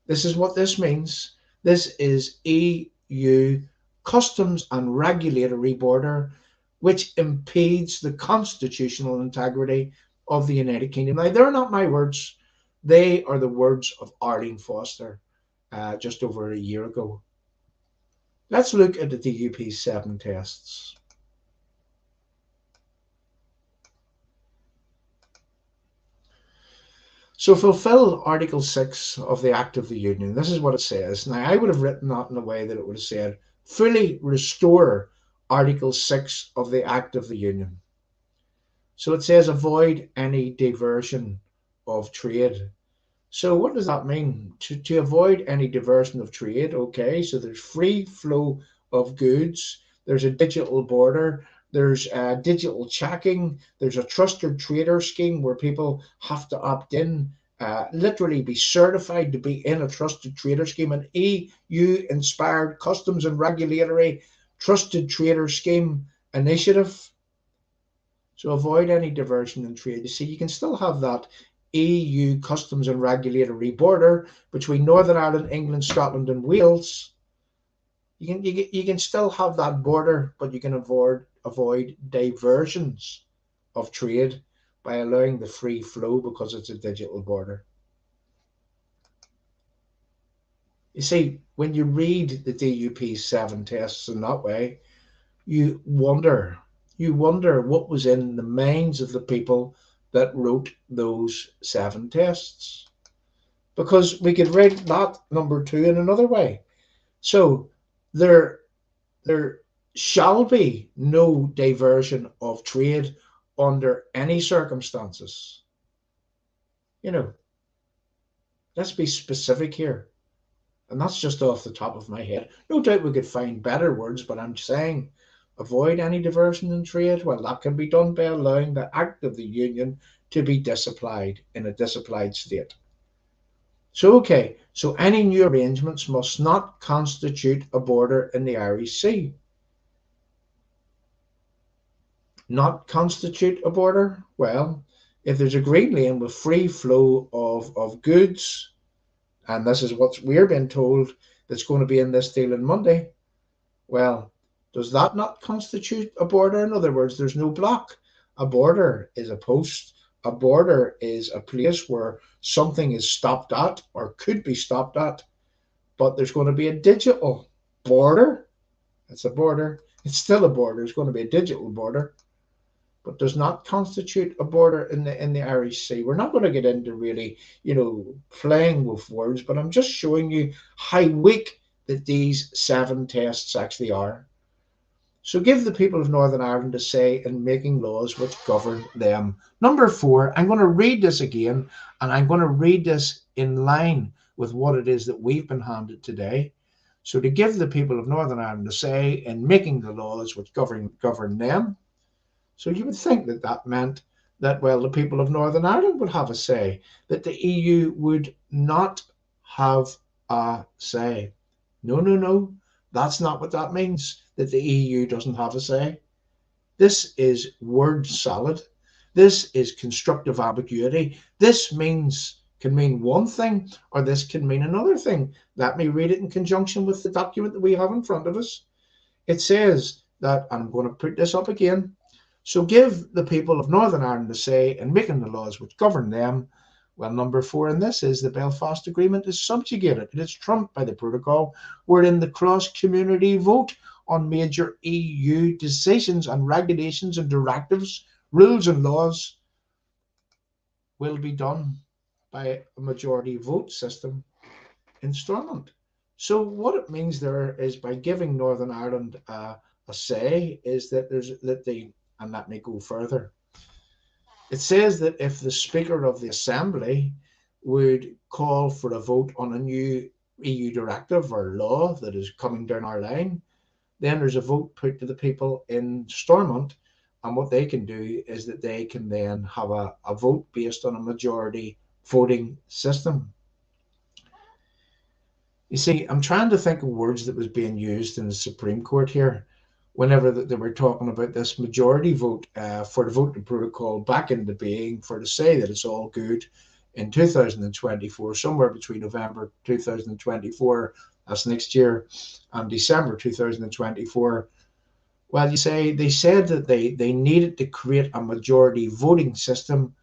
this is what this means. This is EU customs and regulatory border, which impedes the constitutional integrity of the United Kingdom. Now, they're not my words. They are the words of Arlene Foster just over a year ago. Let's look at the DUP7 tests. So fulfill Article 6 of the Act of the Union. This is what it says. Now, I would have written that in a way that it would have said, fully restore Article 6 of the Act of the Union. So it says, avoid any diversion of trade. So what does that mean? To avoid any diversion of trade, okay, so there's free flow of goods, there's a digital border, there's digital checking, there's a trusted trader scheme where people have to opt in, literally be certified to be in a trusted trader scheme, an EU-inspired customs and regulatory trusted trader scheme initiative. So avoid any diversion in trade. You see, you can still have that EU customs and regulatory border between Northern Ireland, England, Scotland, and Wales. You can still have that border, but you can avoid diversions of trade by allowing the free flow because it's a digital border. You see, when you read the DUP's 7 tests in that way, you wonder what was in the minds of the people that wrote those 7 tests, because we could read that number 2 in another way. So there shall be no diversion of trade under any circumstances. Let's be specific here, and that's just off the top of my head. No doubt we could find better words, but I'm saying avoid any diversion in trade. Well, that can be done by allowing the act of the union to be disapplied in a disapplied state. So any new arrangements must not constitute a border in the Irish Sea. Not constitute a border? Well, if there's a green lane with free flow of goods, and this is what we're being told that's going to be in this deal on Monday, well, does that not constitute a border? In other words, there's no block. A border is a post. A border is a place where something is stopped at or could be stopped at. But there's going to be a digital border. It's a border. It's still a border. It's going to be a digital border, but does not constitute a border in the Irish Sea. We're not going to get into really, playing with words, but I'm just showing you how weak that these 7 tests actually are. So give the people of Northern Ireland a say in making laws which govern them. Number 4, I'm going to read this again, and I'm going to read this in line with what it is that we've been handed today. So to give the people of Northern Ireland a say in making the laws which govern them. So you would think that that meant that, well, the people of Northern Ireland would have a say, that the EU would not have a say. No. That's not what that means, that the EU doesn't have a say. This is word salad. This is constructive ambiguity. This can mean one thing, or this can mean another thing. Let me read it in conjunction with the document that we have in front of us. It says that, and I'm going to put this up again, so give the people of Northern Ireland a say in making the laws which govern them. Well, number 4 in this is the Belfast Agreement is subjugated. It is trumped by the protocol wherein the cross-community vote on major EU decisions and regulations and directives, rules and laws will be done by a majority vote system in Stormont. So what it means there is, by giving Northern Ireland a say, is that and let me go further. It says that if the Speaker of the Assembly would call for a vote on a new EU directive or law that is coming down our line, then there's a vote put to the people in Stormont, and what they can do is that they can then have a vote based on a majority voting system. You see, I'm trying to think of words that was being used in the Supreme Court here whenever they were talking about this majority vote for the voting protocol back into being, for to say that it's all good in 2024, somewhere between November 2024, that's next year, and December 2024. Well, they said that they needed to create a majority voting system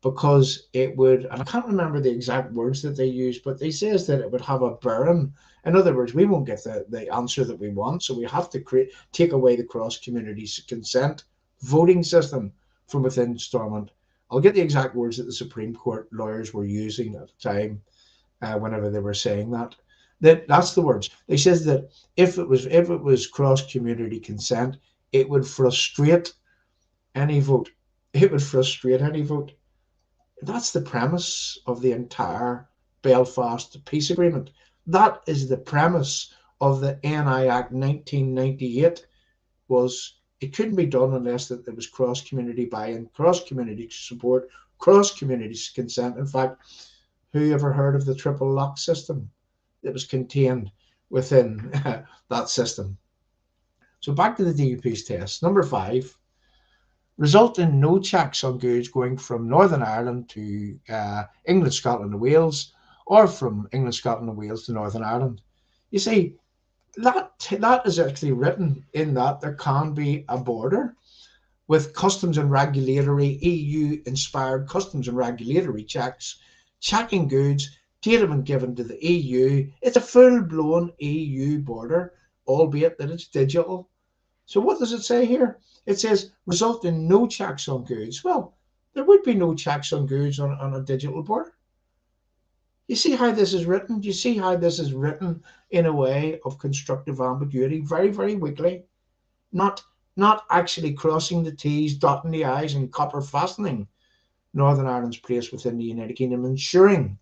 because it would, and I can't remember the exact words that they used, but they says that it would have a bearing. In other words, we won't get the answer that we want, so we have to take away the cross-community consent voting system from within Stormont. I'll get the exact words that the Supreme Court lawyers were using at the time whenever they were saying that. That's the words. They says that if it was cross-community consent, it would frustrate any vote. It would frustrate any vote. That's the premise of the entire Belfast Peace Agreement. That is the premise of the NI Act 1998, was it couldn't be done unless that there was cross-community buy-in, cross-community support, cross-community consent. In fact, who ever heard of the triple lock system that was contained within that system? So back to the DUP's test. Number 5, result in no checks on goods going from Northern Ireland to England, Scotland and Wales, or from England, Scotland and Wales to Northern Ireland. You see, that is actually written in that there can be a border with customs and regulatory, EU-inspired customs and regulatory checks, checking goods, data been given to the EU. It's a full-blown EU border, albeit that it's digital. So what does it say here? It says, result in no checks on goods. Well, there would be no checks on goods on a digital border. You see how this is written? Do you see how this is written in a way of constructive ambiguity? Very, very weakly. Not actually crossing the T's, dotting the I's, and copper fastening Northern Ireland's place within the United Kingdom, ensuring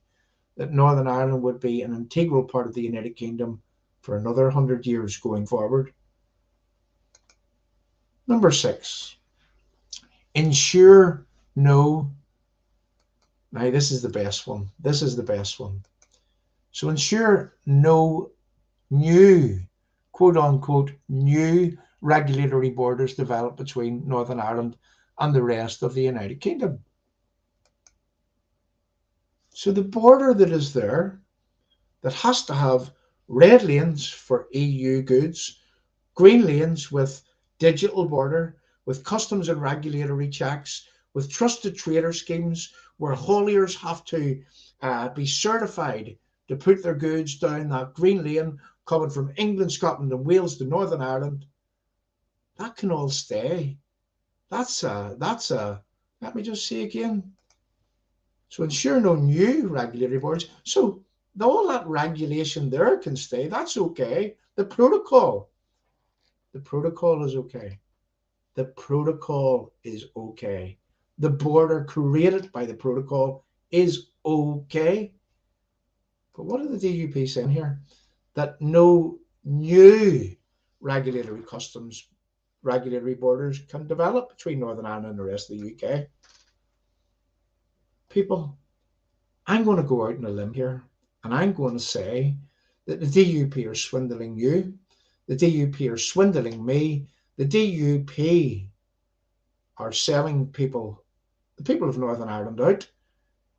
that Northern Ireland would be an integral part of the United Kingdom for another 100 years going forward. Number 6, ensure no. Now, this is the best one. This is the best one. So ensure no new, quote unquote, new regulatory borders develop between Northern Ireland and the rest of the United Kingdom. So the border that is there, that has to have red lanes for EU goods, green lanes with digital border, with customs and regulatory checks, with trusted trader schemes where hauliers have to be certified to put their goods down that green lane coming from England, Scotland and Wales to Northern Ireland. That can all stay. That's a, let me just say again. So ensure no new regulatory borders. So all that regulation there can stay. That's okay. The protocol is okay. The protocol is okay. The border created by the protocol is okay. But what are the DUP saying here? That no new regulatory customs, regulatory borders can develop between Northern Ireland and the rest of the UK. People, I'm going to go out on a limb here, and I'm going to say that the DUP are swindling you. The DUP are swindling me. The DUP are selling people, the people of Northern Ireland, out.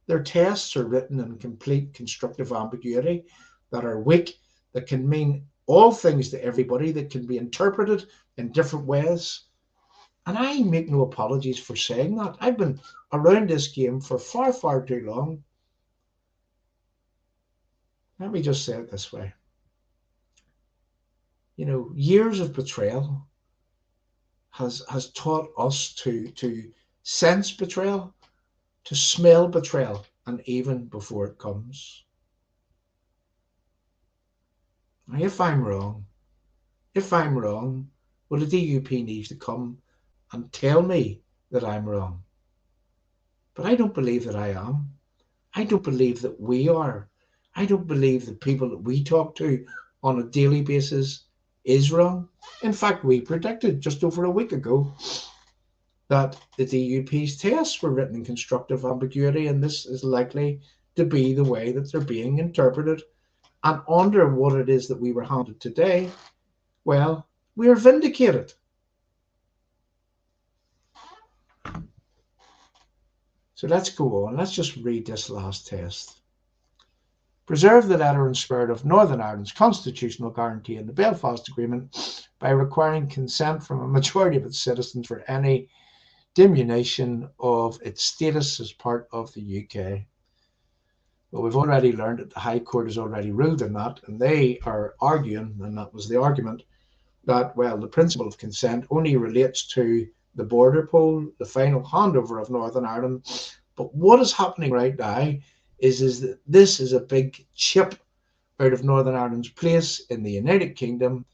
Their tests are written in complete constructive ambiguity that are weak, that can mean all things to everybody, that can be interpreted in different ways. And I make no apologies for saying that. I've been around this game for far, far too long. Let me just say it this way. You know, years of betrayal has taught us to sense betrayal, to smell betrayal, and even before it comes. Now, if I'm wrong, well, the DUP needs to come and tell me that I'm wrong. But I don't believe that I am. I don't believe that we are. I don't believe the people that we talk to on a daily basis is wrong. In fact, we predicted just over a week ago that the DUP's tests were written in constructive ambiguity, and this is likely to be the way that they're being interpreted. And under what it is that we were handed today, well, we are vindicated. So let's go on. Let's just read this last test. Preserve the letter and spirit of Northern Ireland's constitutional guarantee in the Belfast Agreement by requiring consent from a majority of its citizens for any diminution of its status as part of the UK. Well, we've already learned that the High Court has already ruled on that, and they are arguing, and that was the argument, that, well, the principle of consent only relates to the border poll, the final handover of Northern Ireland. But what is happening right now is that this is a big chip out of Northern Ireland's place in the United Kingdom.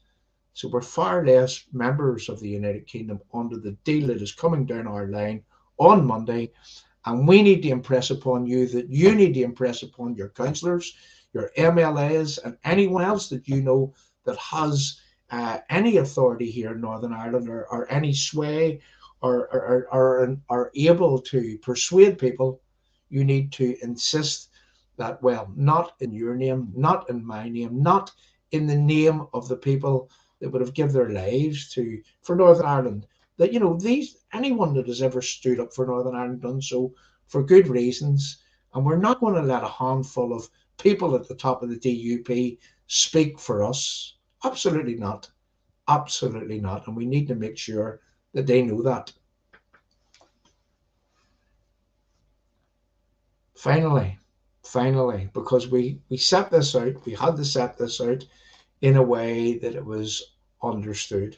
So we're far less members of the United Kingdom under the deal that is coming down our line on Monday. And we need to impress upon you that you need to impress upon your councillors, your MLAs, and anyone else that you know that has any authority here in Northern Ireland, or any sway, or are able to persuade people. You need to insist that, well, not in your name, not in my name, not in the name of the people that would have given their lives for Northern Ireland, that, anyone that has ever stood up for Northern Ireland done so for good reasons. And we're not going to let a handful of people at the top of the DUP speak for us. Absolutely not. Absolutely not. And we need to make sure that they know that. Finally, because we set this out, we had to set this out in a way that it was understood.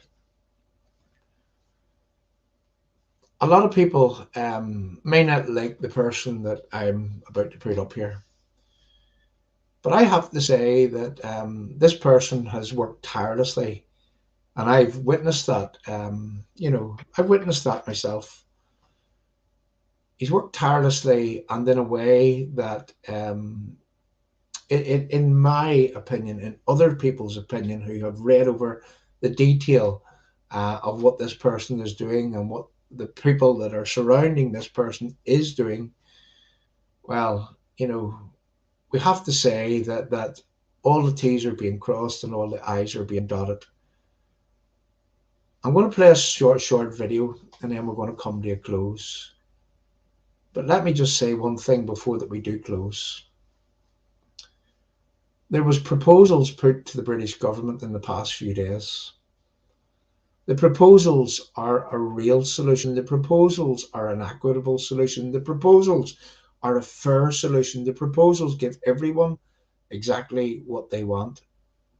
A lot of people may not like the person that I'm about to put up here. But I have to say that this person has worked tirelessly, and I've witnessed that. I've witnessed that myself. He's worked tirelessly, and in a way that, in my opinion, in other people's opinion who have read over the detail of what this person is doing and what the people that are surrounding this person is doing, well, we have to say that all the T's are being crossed and all the I's are being dotted. I'm going to play a short video, and then we're going to come to a close. But let me just say one thing before that we do close. There was proposals put to the British government in the past few days. The proposals are a real solution. The proposals are an equitable solution. The proposals are a fair solution. The proposals give everyone exactly what they want.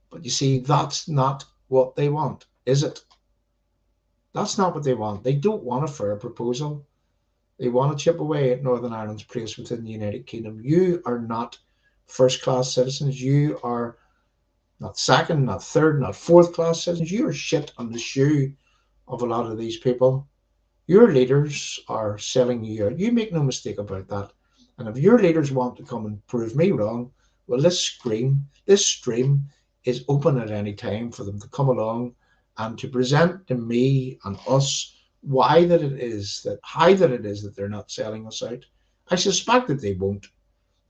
But you see, that's not what they want, is it? That's not what they want. They don't want a fair proposal. They want to chip away at Northern Ireland's place within the United Kingdom. You are not first-class citizens. You are not second, not third, not fourth-class citizens. You are shit on the shoe of a lot of these people. Your leaders are selling you out. You make no mistake about that. And if your leaders want to come and prove me wrong, well, this stream is open at any time for them to come along and to present to me and us how that it is that they're not selling us out. I suspect that they won't.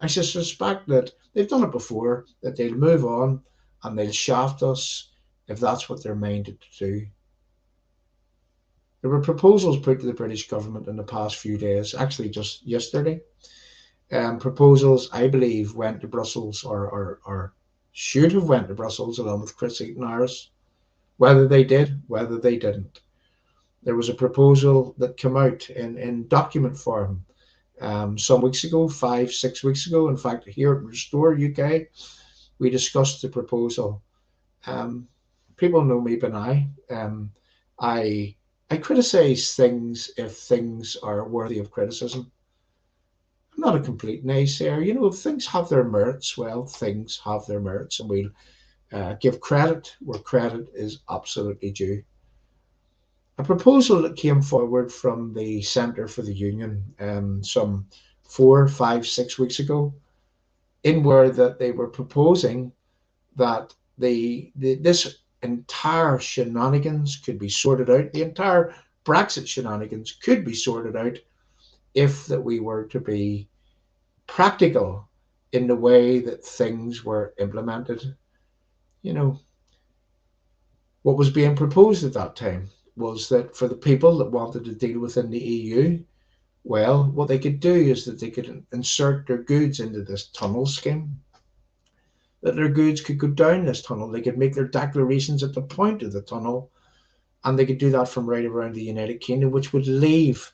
I suspect that they've done it before, that they'll move on and they'll shaft us if that's what they're minded to do. There were proposals put to the British government in the past few days, actually just yesterday. Proposals, I believe, went to Brussels or should have went to Brussels along with Chris Eaton-Harris. Whether they did, whether they didn't. There was a proposal that came out in document form some weeks ago, 5-6 weeks ago. In fact, here at Restore UK, we discussed the proposal. People know me by now. I criticise things if things are worthy of criticism. I'm not a complete naysayer. If things have their merits, well, things have their merits, and we'll give credit where credit is absolutely due. A proposal that came forward from the Centre for the Union some 4, 5, 6 weeks ago, in where that they were proposing that this entire shenanigans could be sorted out, the entire Brexit shenanigans could be sorted out if that we were to be practical in the way that things were implemented. What was being proposed at that time was that for the people that wanted to deal within the EU, well, what they could do is that they could insert their goods into this tunnel scheme, that their goods could go down this tunnel. They could make their declarations at the point of the tunnel, and they could do that from right around the United Kingdom, which would leave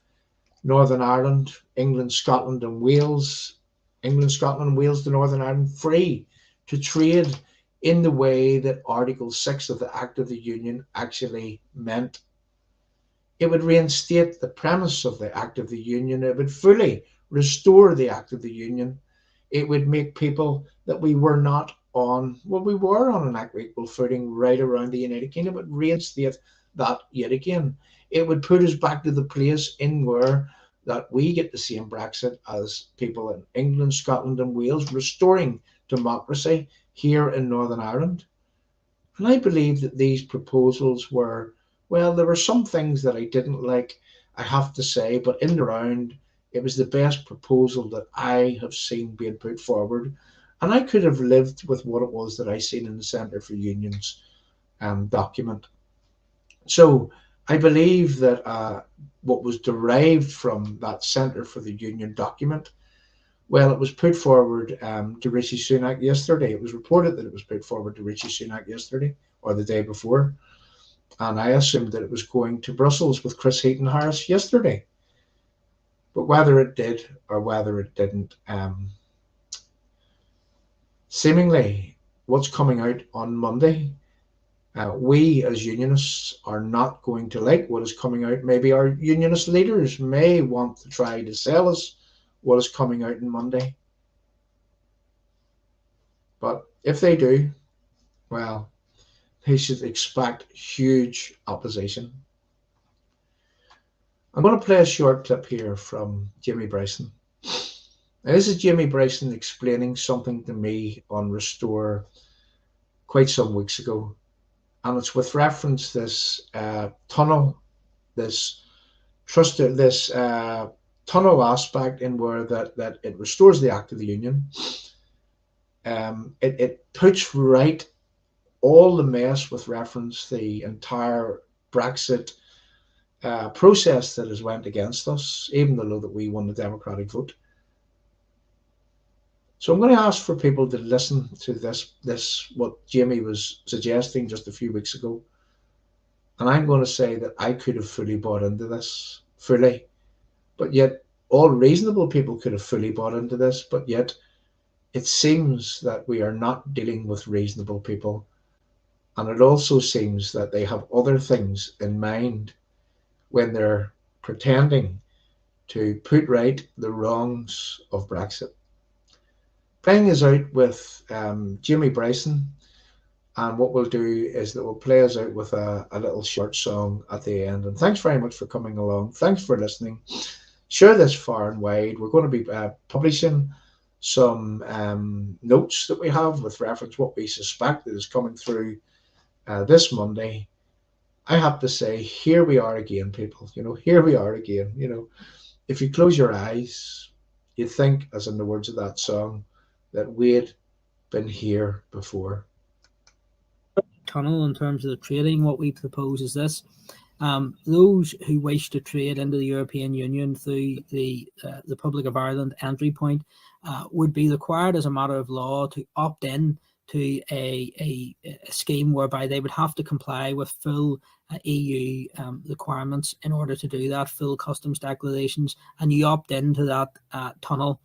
Northern Ireland, England, Scotland and Wales, to Northern Ireland, free to trade in the way that Article 6 of the Act of the Union actually meant. It would reinstate the premise of the Act of the Union. It would fully restore the Act of the Union. It would make people that we were not on, well, we were on an equal footing right around the United Kingdom. It would reinstate that yet again. It would put us back to the place in where that we get the same Brexit as people in England, Scotland and Wales, restoring democracy here in Northern Ireland. And I believe that these proposals were, well, there were some things that I didn't like, I have to say, but in the round, it was the best proposal that I have seen being put forward. And I could have lived with what it was that I seen in the Centre for Unions document. So I believe that what was derived from that Centre for the Union document, well, it was put forward to Rishi Sunak yesterday. It was reported that it was put forward to Rishi Sunak yesterday or the day before. And I assumed that it was going to Brussels with Chris Heaton Harris yesterday. But whether it did or whether it didn't, seemingly what's coming out on Monday, we as unionists are not going to like what is coming out. Maybe our unionist leaders may want to try to sell us what is coming out on Monday. But if they do, well, they should expect huge opposition. I'm going to play a short clip here from Jamie Bryson. Now, this is Jamie Bryson explaining something to me on Restore quite some weeks ago. And it's with reference to this tunnel, this tunnel aspect in where that it restores the act of the union. It puts right all the mess with reference to the entire Brexit process that has went against us, even though that we won the democratic vote. So I'm going to ask for people to listen to this what Jamie was suggesting just a few weeks ago. And I'm going to say that I could have fully bought into this, fully. But yet all reasonable people could have fully bought into this, but yet it seems that we are not dealing with reasonable people. And it also seems that they have other things in mind when they're pretending to put right the wrongs of Brexit. Playing is out with Jamie Bryson, and what we'll do is that we'll play us out with a little short song at the end. And thanks very much for coming along. Thanks for listening. Share this far and wide. We're going to be publishing some notes that we have with reference what we suspect is coming through this Monday. I have to say, here we are again, people. Here we are again. If you close your eyes, you think, as in the words of that song, that we'd been here before. Tunnel in terms of the trading, what we propose is this. Those who wish to trade into the European Union through the Republic of Ireland entry point would be required as a matter of law to opt in to a scheme whereby they would have to comply with full EU requirements in order to do that, full customs declarations, and you opt into that tunnel.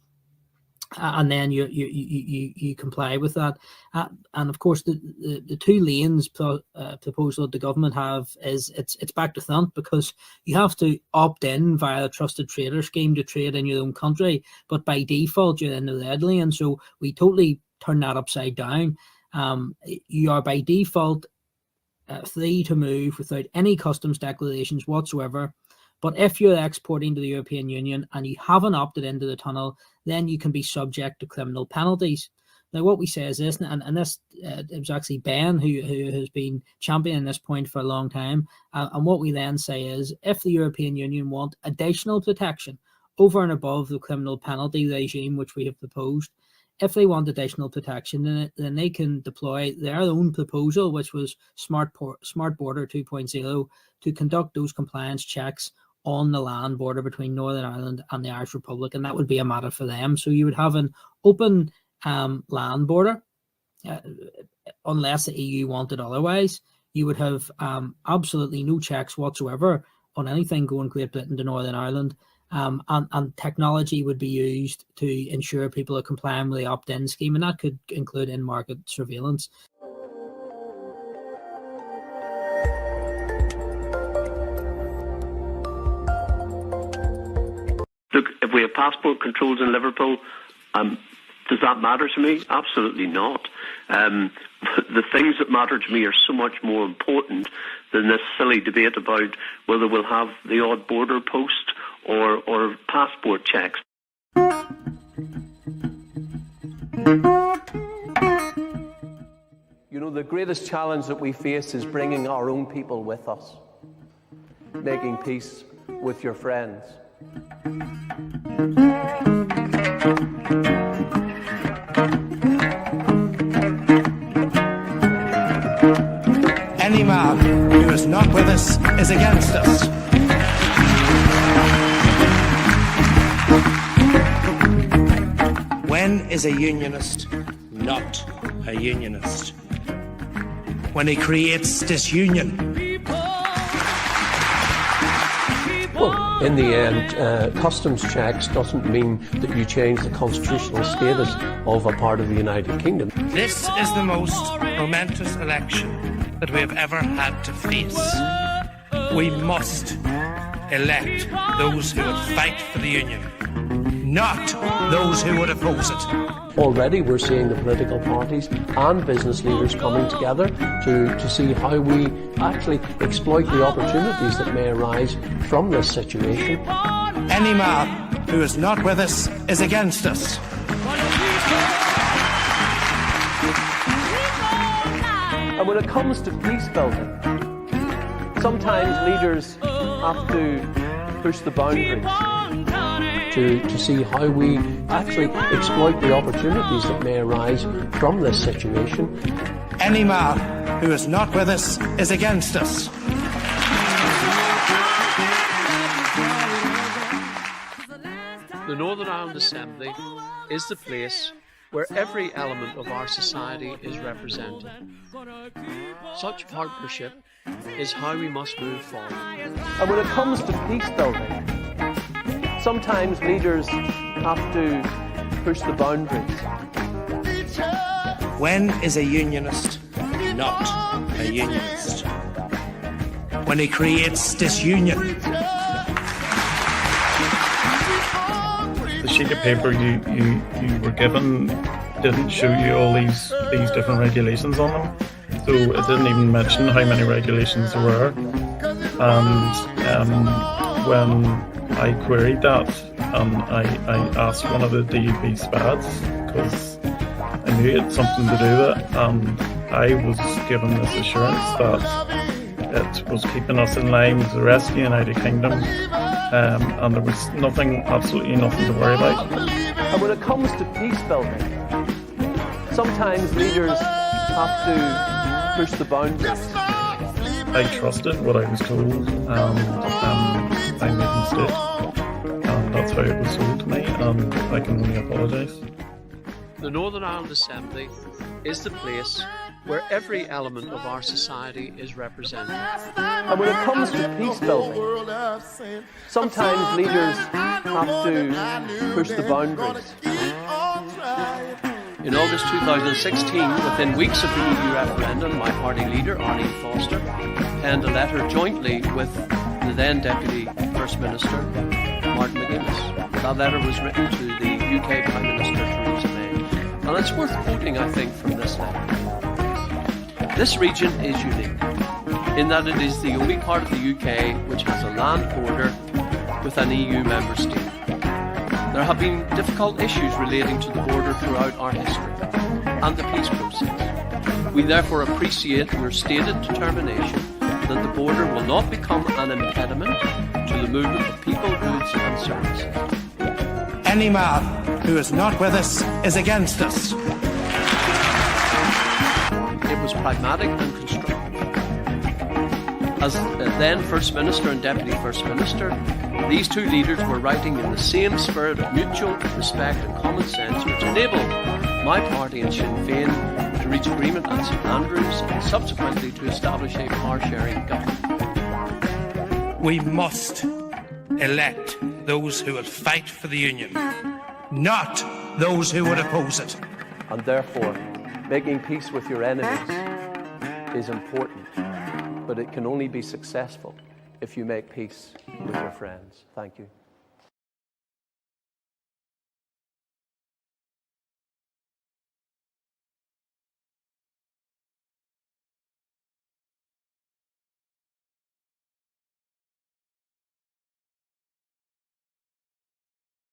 And then you comply with that, and of course the two lanes proposal that the government have is it's back to front, because you have to opt in via a trusted trader scheme to trade in your own country, but by default you're in the red lane. So we totally turn that upside down. You are by default free to move without any customs declarations whatsoever. But if you're exporting to the European Union and you haven't opted into the tunnel, then you can be subject to criminal penalties. Now, what we say is this, and this it was actually Ben who has been championing this point for a long time. And what we then say is, if the European Union want additional protection over and above the criminal penalty regime which we have proposed, if they want additional protection, then they can deploy their own proposal, which was Smart Border 2.0, to conduct those compliance checks on the land border between Northern Ireland and the Irish Republic, and that would be a matter for them. So you would have an open land border, unless the EU wanted otherwise. You would have absolutely no checks whatsoever on anything going Great Britain to Northern Ireland, and technology would be used to ensure people are complying with the opt-in scheme, and that could include in-market surveillance. Look, if we have passport controls in Liverpool, Does that matter to me? Absolutely not. The things that matter to me are so much more important than this silly debate about whether we'll have the odd border post or passport checks. You know, the greatest challenge that we face is bringing our own people with us, making peace with your friends. Any man who is not with us is against us. When is a unionist not a unionist? When he creates disunion. Well, in the end, customs checks doesn't mean that you change the constitutional status of a part of the United Kingdom. This is the most momentous election that we have ever had to face. We must elect those who would fight for the union, not those who would oppose it. Already we're seeing the political parties and business leaders coming together to see how we actually exploit the opportunities that may arise from this situation. Any man who is not with us is against us. And when it comes to peace building, sometimes leaders have to push the boundaries to see how we actually exploit the opportunities that may arise from this situation. Any man who is not with us is against us. The Northern Ireland Assembly is the place where every element of our society is represented. Such partnership is how we must move forward. And when it comes to peace building, sometimes leaders have to push the boundaries. When is a unionist not a unionist? When he creates disunion. The sheet of paper you were given didn't show you all these different regulations on them, so it didn't even mention how many regulations there were. And when I queried that, I asked one of the DUP spads because I knew it had something to do with it, and I was given this assurance that it was keeping us in line with the rest of the United Kingdom, and there was absolutely nothing to worry about. And when it comes to peace building, sometimes leaders have to push the boundaries. I trusted what I was told, and I made a mistake, and that's how it was sold to me, and I can only apologise. The Northern Ireland Assembly is the place where every element of our society is represented. And when it comes to peace building, sometimes leaders have to push the boundaries. In August 2016, within weeks of the EU referendum, my party leader, Arlene Foster, penned a letter jointly with the then Deputy First Minister, Martin McGuinness. That letter was written to the UK Prime Minister, Theresa May. And it's worth quoting, I think, from this letter. This region is unique in that it is the only part of the UK which has a land border with an EU member state. There have been difficult issues relating to the border throughout our history and the peace process. We therefore appreciate your stated determination that the border will not become an impediment to the movement of people, goods and services. Any man who is not with us is against us. It was pragmatic and constructive. As then First Minister and Deputy First Minister, these two leaders were writing in the same spirit of mutual respect and common sense, which enabled my party and Sinn Féin to reach agreement at St Andrews and subsequently to establish a power-sharing government. We must elect those who will fight for the union, not those who would oppose it. And therefore, making peace with your enemies is important, but it can only be successful if you make peace with your friends. Thank you.